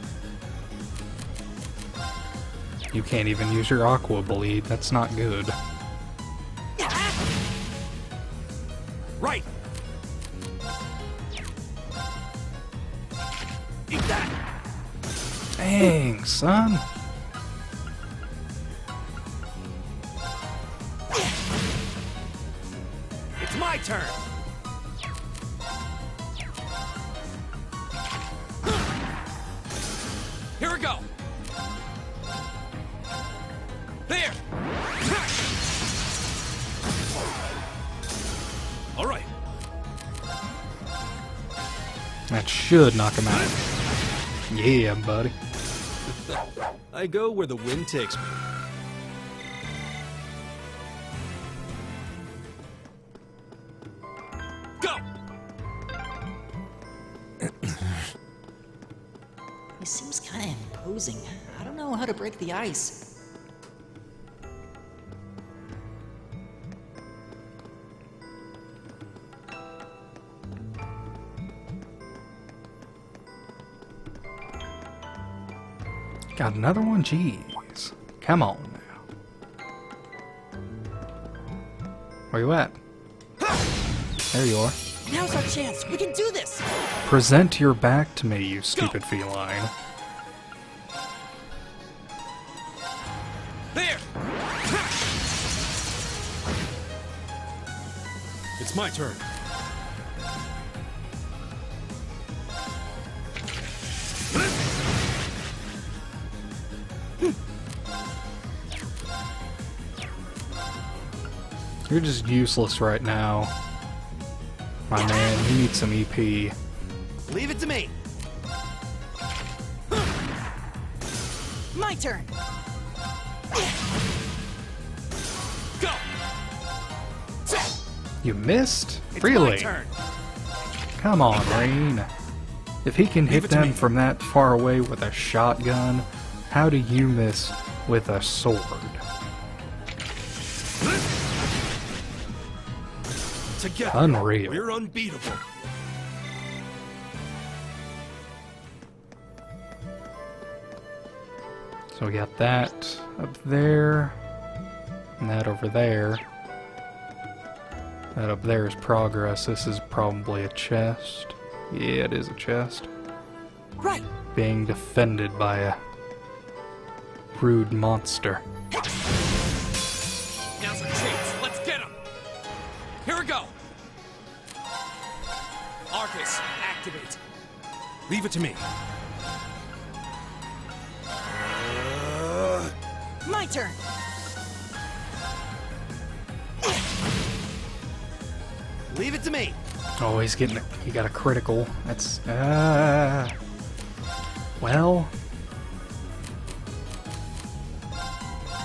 You can't even use your Aqua Bleed. That's not good. Right. Eat that. Dang, son. It's my turn. Here we go. There. All right. That should knock him out. Yeah, buddy. I go where the wind takes me. Go. He seems kind of imposing. I don't know how to break the ice. Got another one? Jeez. Come on now. Where you at? There you are. Now's our chance. We can do this. Present your back to me, you stupid feline. There! It's my turn. You're just useless right now. My man, you need some EP. Leave it to me. My turn. Go. You missed? It's Really? my turn. Come on, Rean. If he can hit it to them me. from that far away with a shotgun, how do you miss with a sword? Together, Unreal. we're unbeatable. So we got that up there, and that over there. That up there is progress. This is probably a chest. Yeah, it is a chest. Right. Being defended by a rude monster. Now's our chance. Let's get him. Here we go. Arcus, activate. Leave it to me. My turn. Leave it to me. Oh, he's getting it. He got a critical. That's well,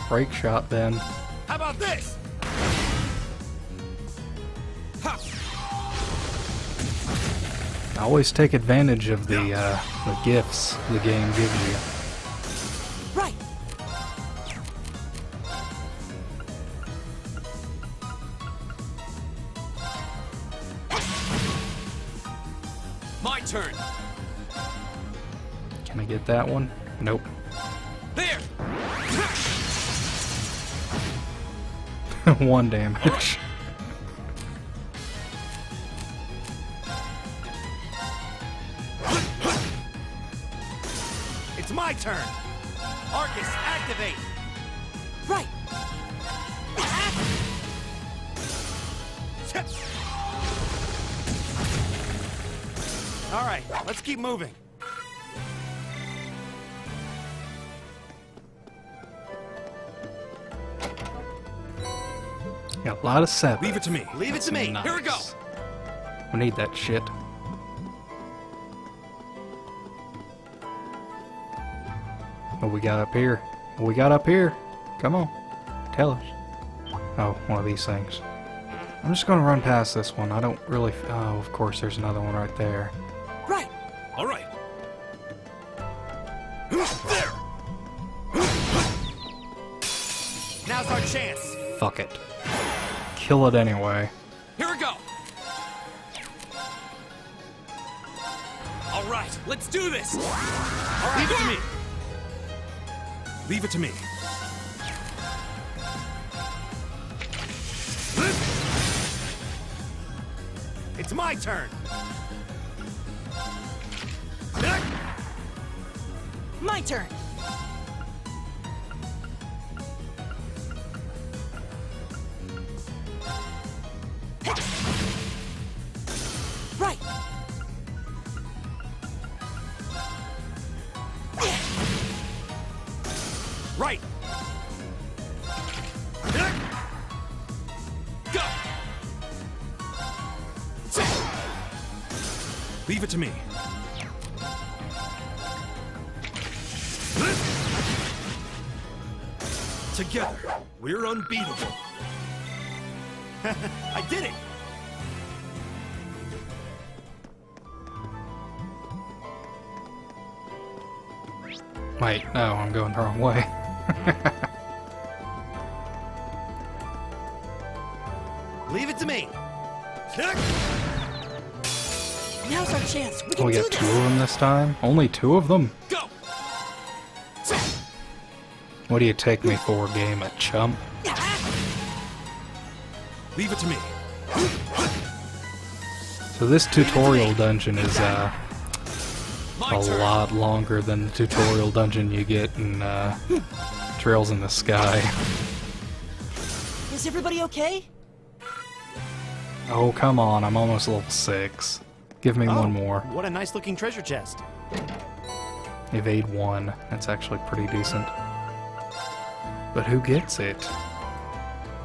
break shot then. How about this? I always take advantage of the gifts the game gives you. Right. My turn. Can I get that one? Nope. There. 1 damage. It's my turn. Arcus, activate. Right. All right, let's keep moving. Got a lot of 7. Leave it to me. Leave it to me. Nice. Here we go. We need that shit. What we got up here? What we got up here? Come on. Tell us. Oh, one of these things. I'm just gonna run past this one. I don't really... Oh, of course, there's another one right there. Right. All right. There. Now's our chance. Fuck it. Kill it anyway. Here we go. All right, let's do this. All right. Leave it to me. Leave it to me. It's my turn. My turn. Right. Right. Go. Leave it to me. Together, we're unbeatable. I did it. Wait, no, I'm going the wrong way. Leave it to me. Now's our chance. We Oh, can we do got this. 2 of them this time? Only 2 of them? Go. What do you take me for, game? A chump? Leave it to me. So this tutorial dungeon is a lot longer than the tutorial dungeon you get in Trails in the Sky. Is everybody okay? Oh, come on, I'm almost level 6. Give me one more. What a nice looking treasure chest. Evade 1. That's actually pretty decent. But who gets it?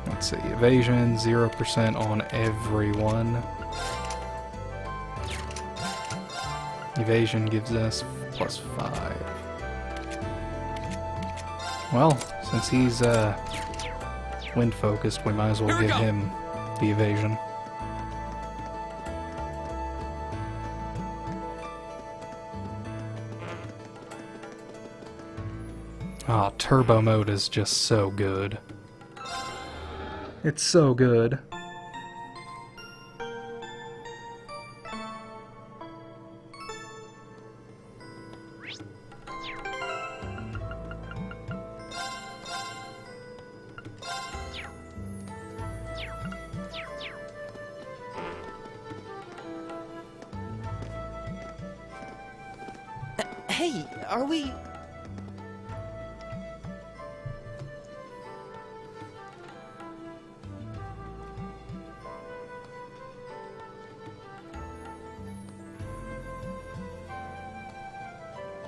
Let's see. Evasion, 0% on everyone. Evasion gives us +5. Well, since he's wind focused, we might as well give him the evasion. Ah, turbo mode is just so good. It's so good. Hey, are we...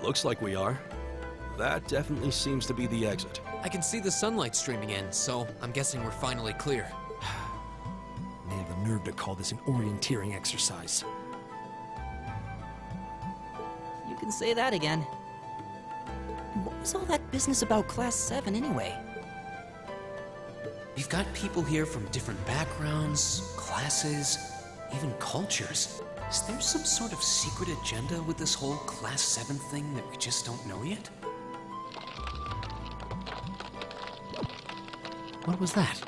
Looks like we are. That definitely seems to be the exit. I can see the sunlight streaming in, so I'm guessing we're finally clear. They have the nerve to call this an orienteering exercise. You can say that again. What was all that business about Class 7 anyway? We've got people here from different backgrounds, classes, even cultures. Is there some sort of secret agenda with this whole Class 7 thing that we just don't know yet? What was that?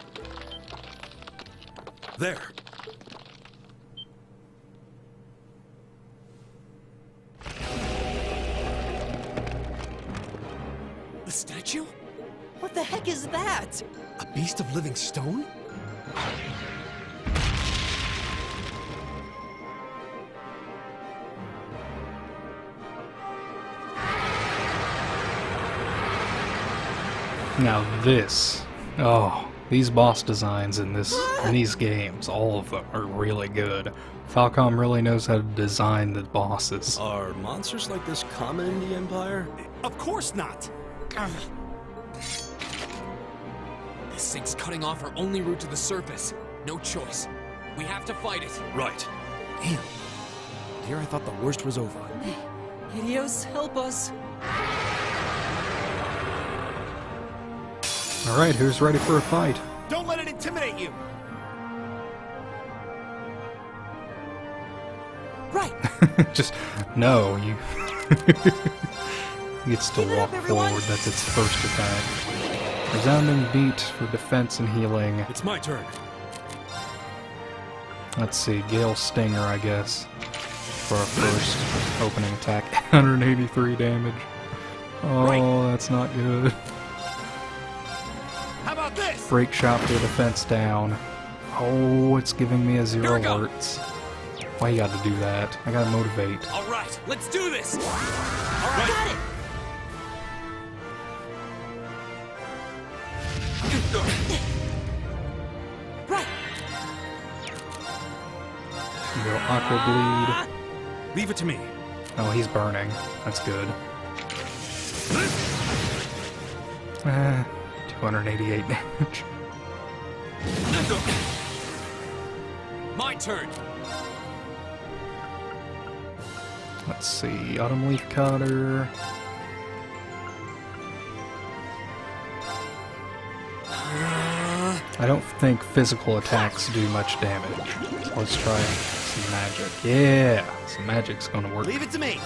There. The statue? What the heck is that? A beast of living stone? Now this, these boss designs in these games, all of them are really good. Falcom really knows how to design the bosses. Are monsters like this common in the Empire? Of course not! This thing's cutting off our only route to the surface. No choice. We have to fight it. Right. Damn. Here I thought the worst was over. Hideos, help us! Alright, who's ready for a fight? Don't let it intimidate you! Right! Just, no, you... gets to walk forward, that's its first attack. Resounding beat for defense and healing. It's my turn. Let's see, Gale Stinger, I guess, for our first opening attack. 183 damage. Oh, that's not good. How about this? Break shot for defense down. Oh, it's giving me a 0 alerts. Why you gotta do that? I gotta motivate. All right, let's do this! All right. Got it! Right! Go Aqua Bleed. Leave it to me. Oh, he's burning. That's good. 288 damage. My turn! Let's see, Autumn Leaf Cutter. I don't think physical attacks do much damage. So let's try some magic. Yeah, some magic's gonna work. Leave it to me!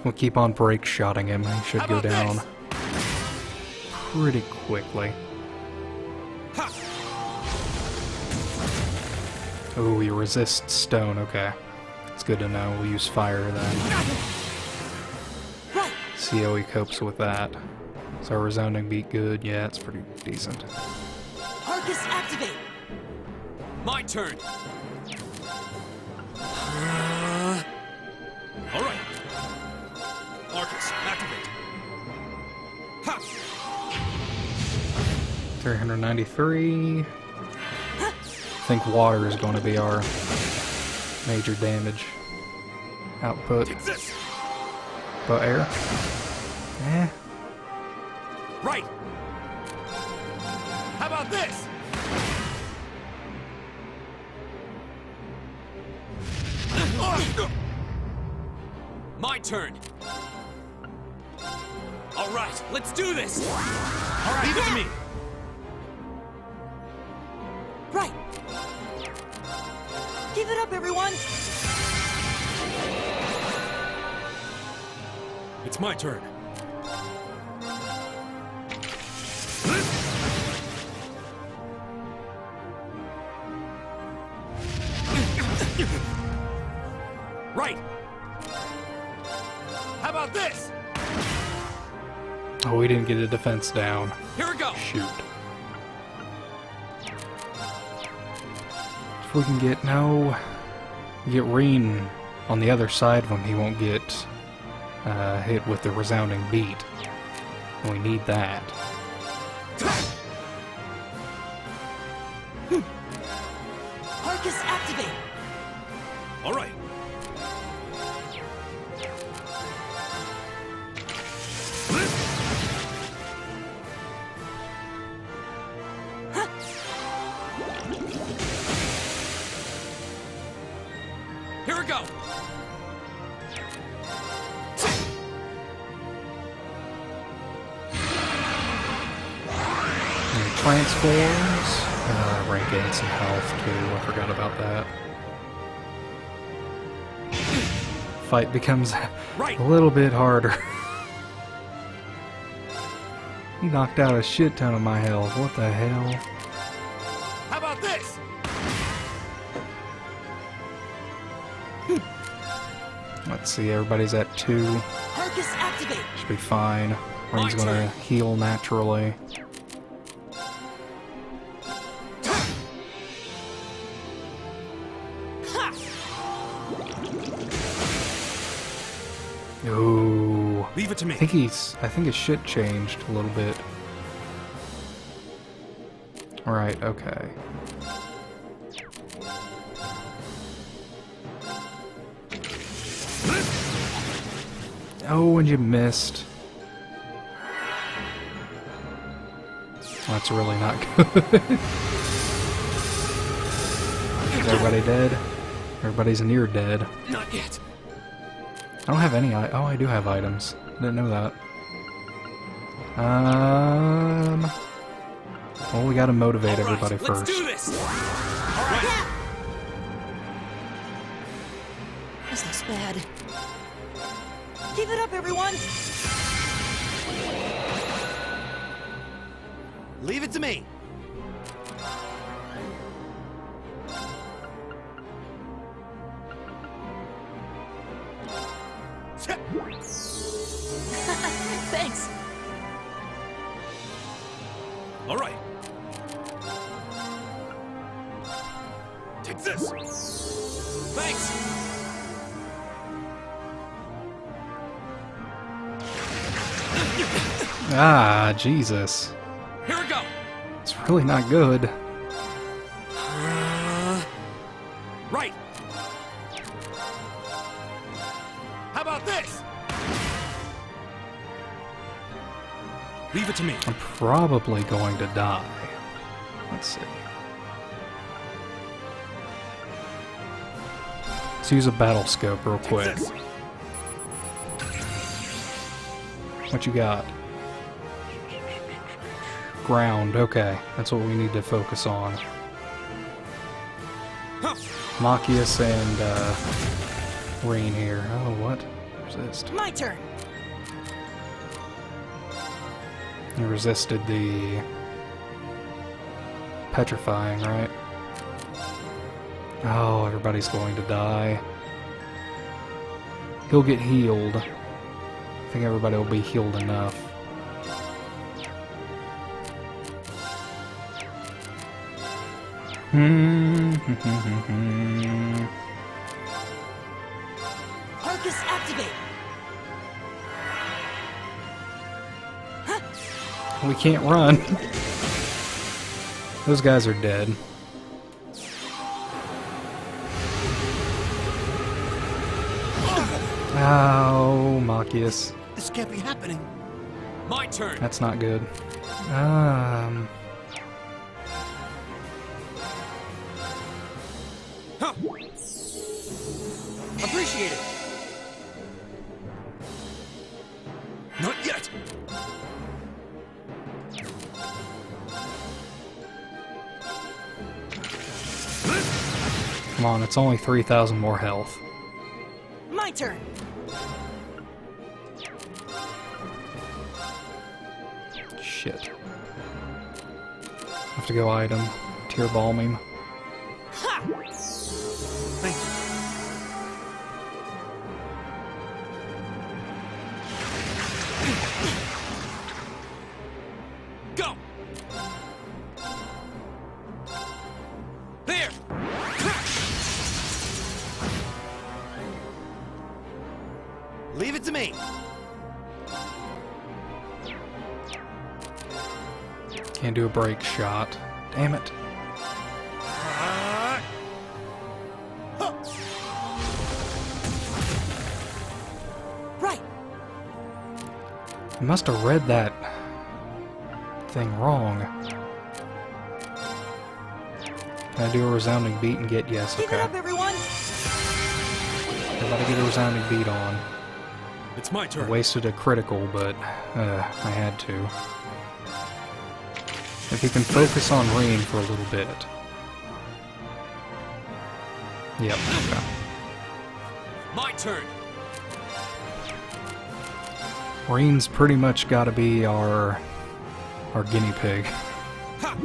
We'll keep on break shotting him. He should go down pretty quickly. Oh, he resists stone. Okay. It's good to know. We'll use fire then. See how he copes with that. Is our resounding beat good? Yeah, it's pretty decent. Arcus, activate! My turn! All right. Arcus, activate. Ha! 393. I think water is going to be our major damage output. But air? Eh. Right. How about this? My turn. All right, let's do this. All right, leave it to me. Right! Give it up, everyone! It's my turn. Right. How about this? Oh, we didn't get a defense down. Here we go. Shoot. If we can get get Rean on the other side of him, he won't get hit with the resounding beat. We need that. Arcus, activate! All right. Here we go. And transforms. Rank gain some health too. I forgot about that. Fight becomes a little bit harder. He knocked out a shit ton of my health. What the hell? How about this? Let's see, everybody's at 2. Arcus, activate! Should be fine. Rean's gonna heal naturally. Ooh. Leave it to me. I think his shit changed a little bit. Alright, okay. Oh, and you missed. Well, that's really not good. Is everybody dead? Everybody's near dead. Not yet. I don't have any. Oh, I do have items. Didn't know that. Well, we gotta motivate everybody first. Let's do this. All right. This looks bad. Give it up, everyone! Leave it to me. Thanks! All right. Take this. Thanks. Ah, Jesus. Here we go. It's really not good. Right. How about this? Leave it to me. I'm probably going to die. Let's see. Let's use a battle scope real quick. What you got? Ground, okay. That's what we need to focus on. Machias and Rean here. Oh, what? Resist. My turn! He resisted the petrifying, right? Oh, everybody's going to die. He'll get healed I think everybody will be healed enough. Arcus activate! We can't run. Those guys are dead. Ow, Machias. This can't be happening. My turn. That's not good. Huh. Appreciate it. Not yet. Come on, it's only 3,000 more health. My turn! Shit. Have to go item. Tear balm him. Ha! Thank you. Go! There! Leave it to me. Can't do a break shot. Damn it. Right. I must have read that thing wrong. Can I do a resounding beat and get yes? Keep it Okay. up, everyone! Everybody get a resounding beat on. It's my I turn. wasted a critical, but I had to. If you can focus on Rean for a little bit. Yep. Okay. My turn. Rean's pretty much got to be our guinea pig. Ha!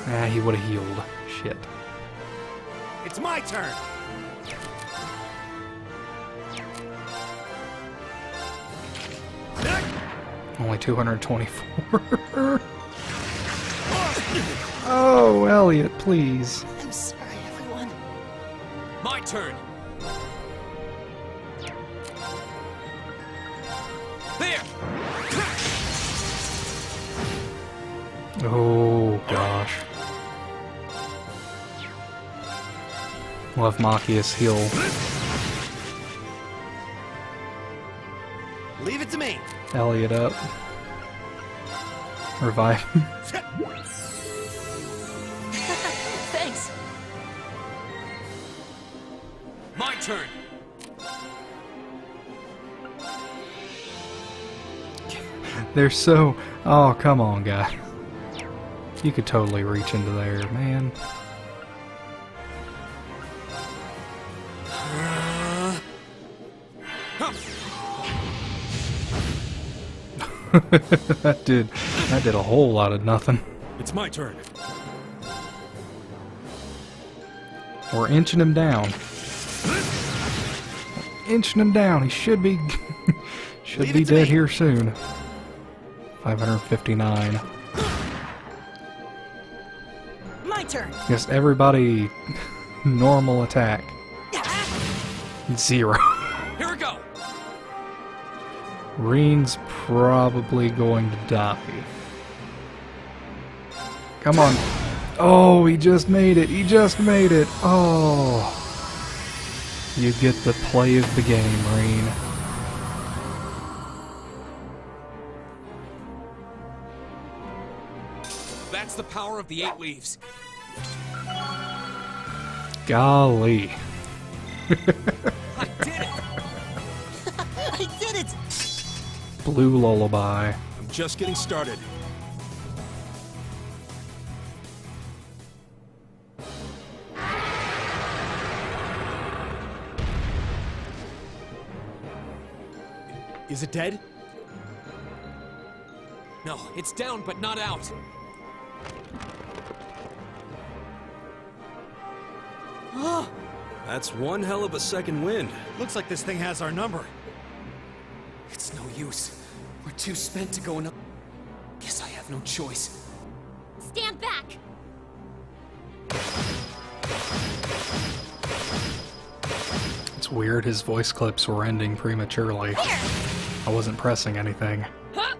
Ah, he would have healed. Shit. It's my turn. Only 224. Oh, Elliot, please. I'm sorry, everyone. My turn. There. Oh, gosh. We'll have Machias heal. Leave it to me. Elliot up. Revive him. Thanks. My turn. They're so... Oh, come on, guy. You could totally reach into there, man. that did a whole lot of nothing. It's my turn. We're inching him down. Inching him down. He should be should be dead here soon. 559. My turn. Just everybody normal attack. 0. Here we go. Rean's probably going to die. Come on. Oh, he just made it. He just made it. Oh. You get the play of the game, Rean. That's the power of the 8 leaves. Golly. I did it. I did it! Blue lullaby. I'm just getting started. Is it dead? No, it's down but not out. That's one hell of a second wind. Looks like this thing has our number. use. We're too spent to go in. Guess I have no choice. Stand back! It's weird his voice clips were ending prematurely. I wasn't pressing anything. That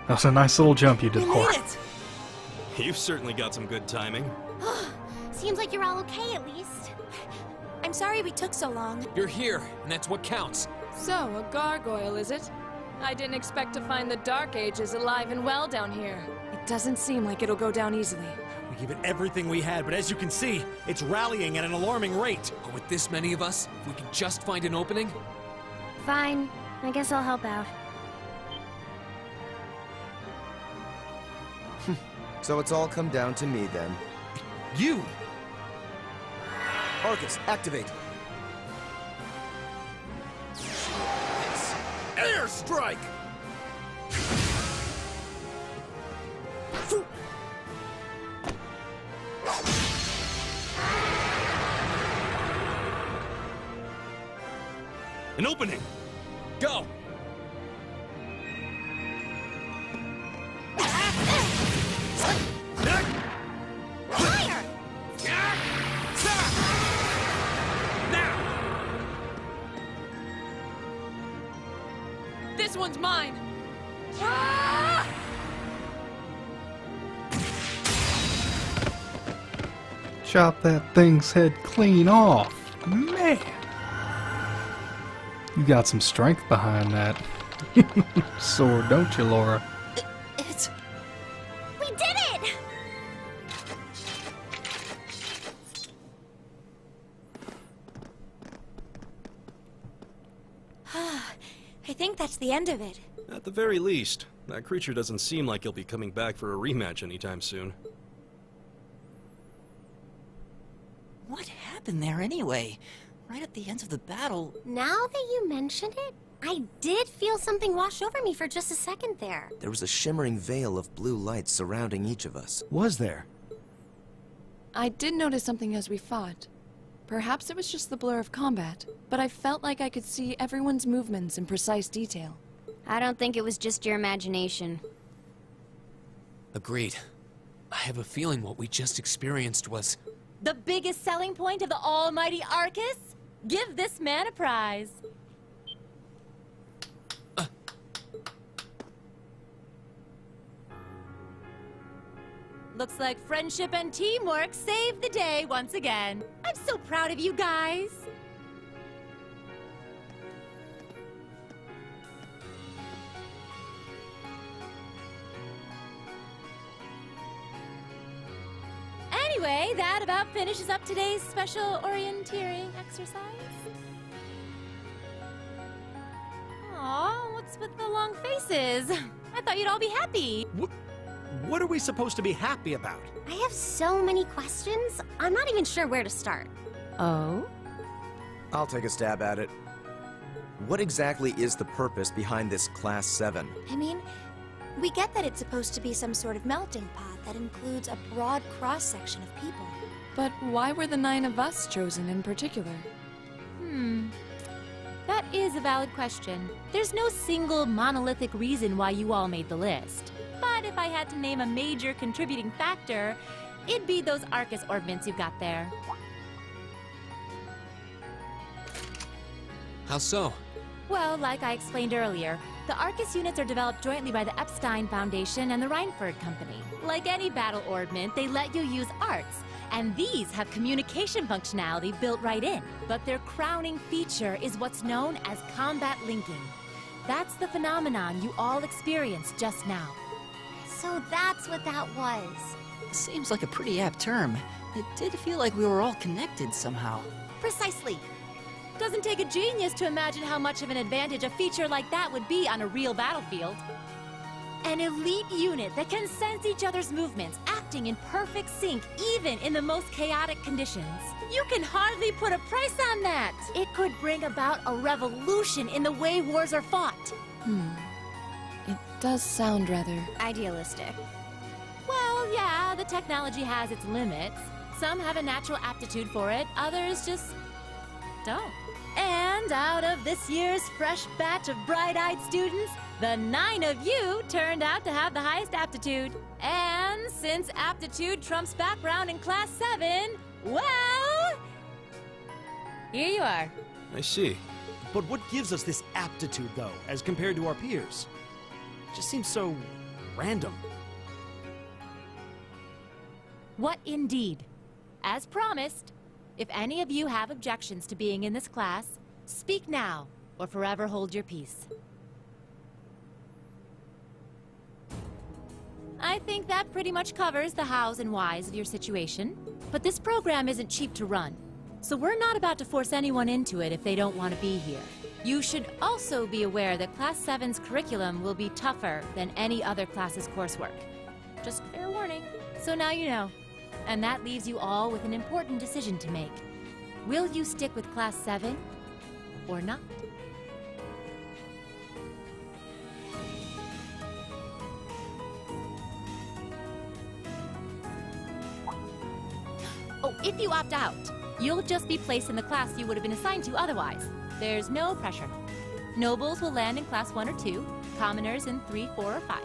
was a nice little jump you did, Thor. You've certainly got some good timing. Seems like you're all okay, at least. I'm sorry we took so long. You're here, and that's what counts. So, a gargoyle, is it? I didn't expect to find the Dark Ages alive and well down here. It doesn't seem like it'll go down easily. We gave it everything we had, but as you can see, it's rallying at an alarming rate. But with this many of us, if we can just find an opening... Fine. I guess I'll help out. So it's all come down to me then. You! Arcus, activate! Airstrike! An opening! Go! Fire! This one's mine! Chop that thing's head clean off. Man! You got some strength behind that sword, don't you, Laura? It's... We did it! I think that's the end of it. At the very least, that creature doesn't seem like he'll be coming back for a rematch anytime soon. What happened there anyway? Right at the end of the battle... Now that you mention it, I did feel something wash over me for just a second there. There was a shimmering veil of blue light surrounding each of us. Was there? I did notice something as we fought. Perhaps it was just the blur of combat, but I felt like I could see everyone's movements in precise detail. I don't think it was just your imagination. Agreed. I have a feeling what we just experienced was... The biggest selling point of the almighty Arcus? Give this man a prize. Looks like friendship and teamwork saved the day once again. I'm so proud of you guys. Anyway, that about finishes up today's special orienteering exercise. Aw, what's with the long faces? I thought you'd all be happy. What are we supposed to be happy about? I have so many questions, I'm not even sure where to start. Oh? I'll take a stab at it. What exactly is the purpose behind this Class VII? I mean, we get that it's supposed to be some sort of melting pot that includes a broad cross-section of people. But why were the 9 of us chosen in particular? That is a valid question. There's no single monolithic reason why you all made the list. But if I had to name a major contributing factor, it'd be those Arcus orbments you've got there. How so? Well, like I explained earlier, the Arcus units are developed jointly by the Epstein Foundation and the Reinford Company. Like any battle orbment, they let you use arts, and these have communication functionality built right in. But their crowning feature is what's known as combat linking. That's the phenomenon you all experienced just now. So that's what that was. Seems like a pretty apt term. It did feel like we were all connected somehow. Precisely. Doesn't take a genius to imagine how much of an advantage a feature like that would be on a real battlefield. An elite unit that can sense each other's movements, acting in perfect sync even in the most chaotic conditions. You can hardly put a price on that. It could bring about a revolution in the way wars are fought. It does sound rather... idealistic. Well, yeah, the technology has its limits. Some have a natural aptitude for it, others just don't. And And out of this year's fresh batch of bright-eyed students, the 9 of you turned out to have the highest aptitude. And since aptitude trumps background in Class 7, well, here you are. I see. But what gives us this aptitude, though, as compared to our peers? It just seems so random. What indeed? As promised, if any of you have objections to being in this class, speak now, or forever hold your peace. I think that pretty much covers the hows and whys of your situation. But this program isn't cheap to run, so we're not about to force anyone into it if they don't want to be here. You should also be aware that Class 7's curriculum will be tougher than any other class's coursework. Just fair warning. So now you know. And that leaves you all with an important decision to make. Will you stick with Class 7 or not? Oh, if you opt out, you'll just be placed in the class you would have been assigned to otherwise. There's no pressure. Nobles will land in Class 1 or 2, commoners in 3, 4, or 5.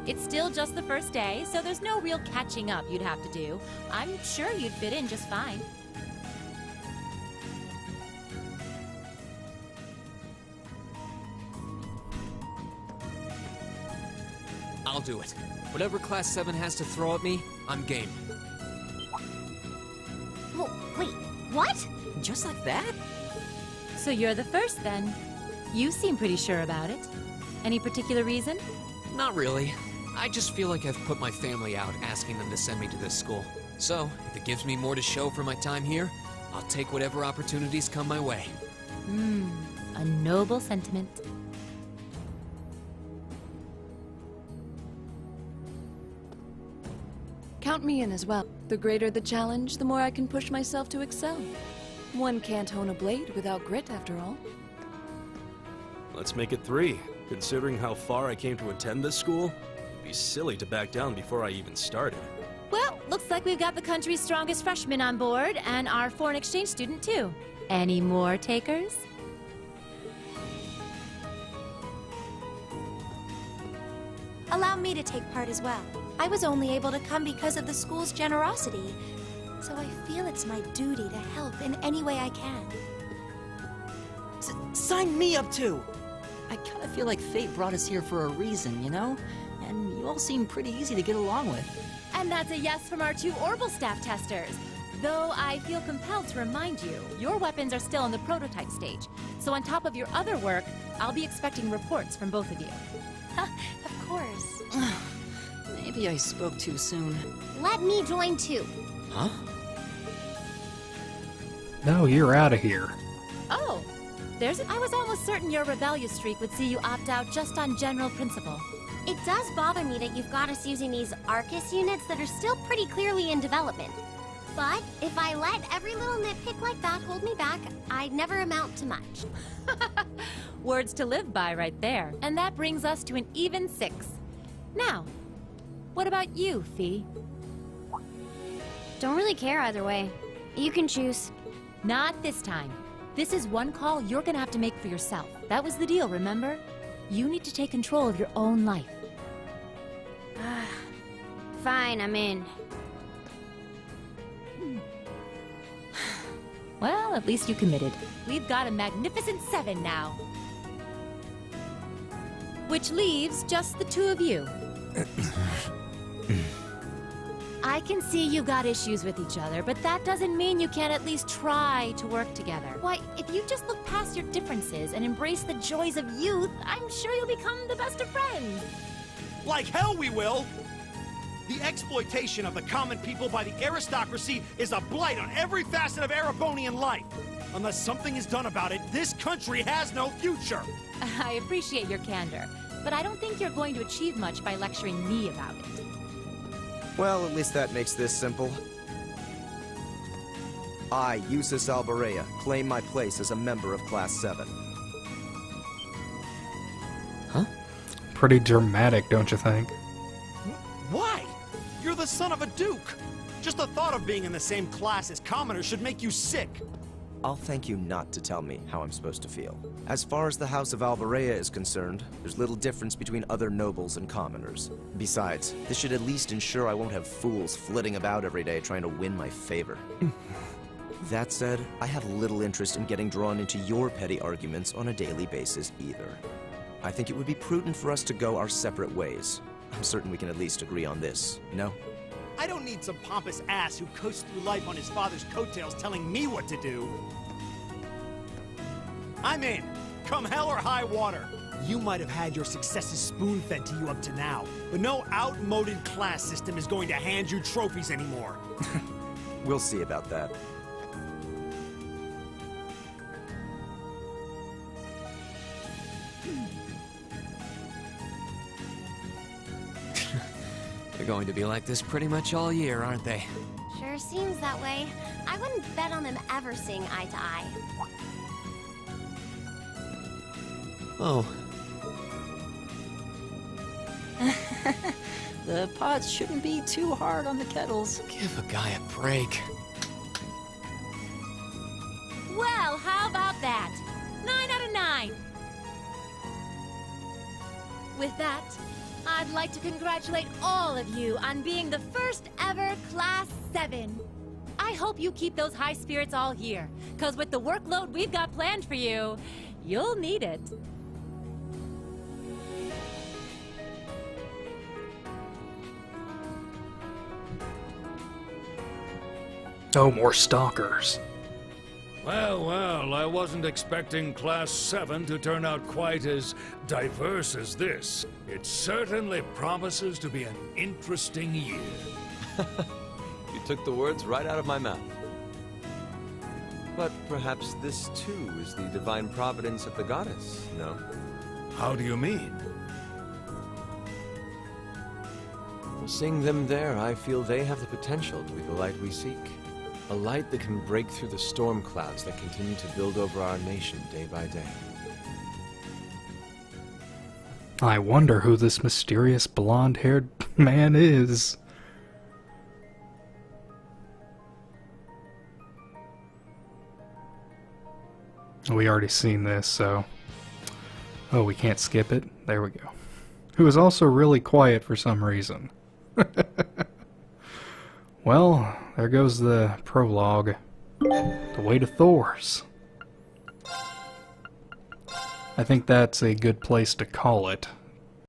It's still just the first day, so there's no real catching up you'd have to do. I'm sure you'd fit in just fine. I'll do it. Whatever Class 7 has to throw at me, I'm game. Well, wait, what? Just like that? So you're the first, then. You seem pretty sure about it. Any particular reason? Not really. I just feel like I've put my family out asking them to send me to this school. So, if it gives me more to show for my time here, I'll take whatever opportunities come my way. A noble sentiment. Count me in as well. The greater the challenge, the more I can push myself to excel. One can't hone a blade without grit, after all. Let's make it 3. Considering how far I came to attend this school, it'd be silly to back down before I even started. Well, looks like we've got the country's strongest freshman on board, and our foreign exchange student, too. Any more takers? Allow me to take part as well. I was only able to come because of the school's generosity, so I feel it's my duty to help in any way I can. Sign me up too! I kinda feel like fate brought us here for a reason, you know? And you all seem pretty easy to get along with. And that's a yes from our 2 Orbital staff testers. Though I feel compelled to remind you, your weapons are still in the prototype stage. So on top of your other work, I'll be expecting reports from both of you. Of course. Maybe I spoke too soon. Let me join too. Huh? No, you're out of here. Oh, I was almost certain your rebellious streak would see you opt out just on general principle. It does bother me that you've got us using these Arcus units that are still pretty clearly in development. But if I let every little nitpick like that hold me back, I'd never amount to much. Words to live by right there. And that brings us to an even 6. Now, what about you, Fee? Don't really care either way. You can choose. Not this time. This is one call you're gonna have to make for yourself. That was the deal, remember? You need to take control of your own life. Fine, I'm in. Well, at least you committed. We've got a magnificent 7 now. Which leaves just the 2 of you. I can see you've got issues with each other, but that doesn't mean you can't at least try to work together. Why, if you just look past your differences and embrace the joys of youth, I'm sure you'll become the best of friends. Like hell we will! The exploitation of the common people by the aristocracy is a blight on every facet of Erebonian life. Unless something is done about it, this country has no future. I appreciate your candor, but I don't think you're going to achieve much by lecturing me about it. Well, at least that makes this simple. I, Eustace Alberea, claim my place as a member of Class 7. Huh? Pretty dramatic, don't you think? Why? You're the son of a duke. Just the thought of being in the same class as commoners should make you sick. I'll thank you not to tell me how I'm supposed to feel. As far as the House of Alvarea is concerned, there's little difference between other nobles and commoners. Besides, this should at least ensure I won't have fools flitting about every day trying to win my favor. That said, I have little interest in getting drawn into your petty arguments on a daily basis either. I think it would be prudent for us to go our separate ways. I'm certain we can at least agree on this, no? I don't need some pompous ass who coasts through life on his father's coattails telling me what to do. I'm in, come hell or high water. You might have had your successes spoon-fed to you up to now, but no outmoded class system is going to hand you trophies anymore. We'll see about that. They're going to be like this pretty much all year, aren't they? Sure seems that way. I wouldn't bet on them ever seeing eye to eye. Oh. The pots shouldn't be too hard on the kettles. Give a guy a break. Well, how about that? 9 out of 9. With that, I'd like to congratulate all of you on being the first ever Class 7. I hope you keep those high spirits all year, because with the workload we've got planned for you, you'll need it. No more stalkers. Well, well, I wasn't expecting Class 7 to turn out quite as diverse as this. It certainly promises to be an interesting year. You took the words right out of my mouth. But perhaps this too is the divine providence of the goddess, no? How do you mean? Well, seeing them there, I feel they have the potential to be the light we seek. A light that can break through the storm clouds that continue to build over our nation day by day. I wonder who this mysterious blonde-haired man is. We already seen this, so... Oh, we can't skip it? There we go. Who is also really quiet for some reason. Well, there goes the prologue. The way to Thor's. I think that's a good place to call it.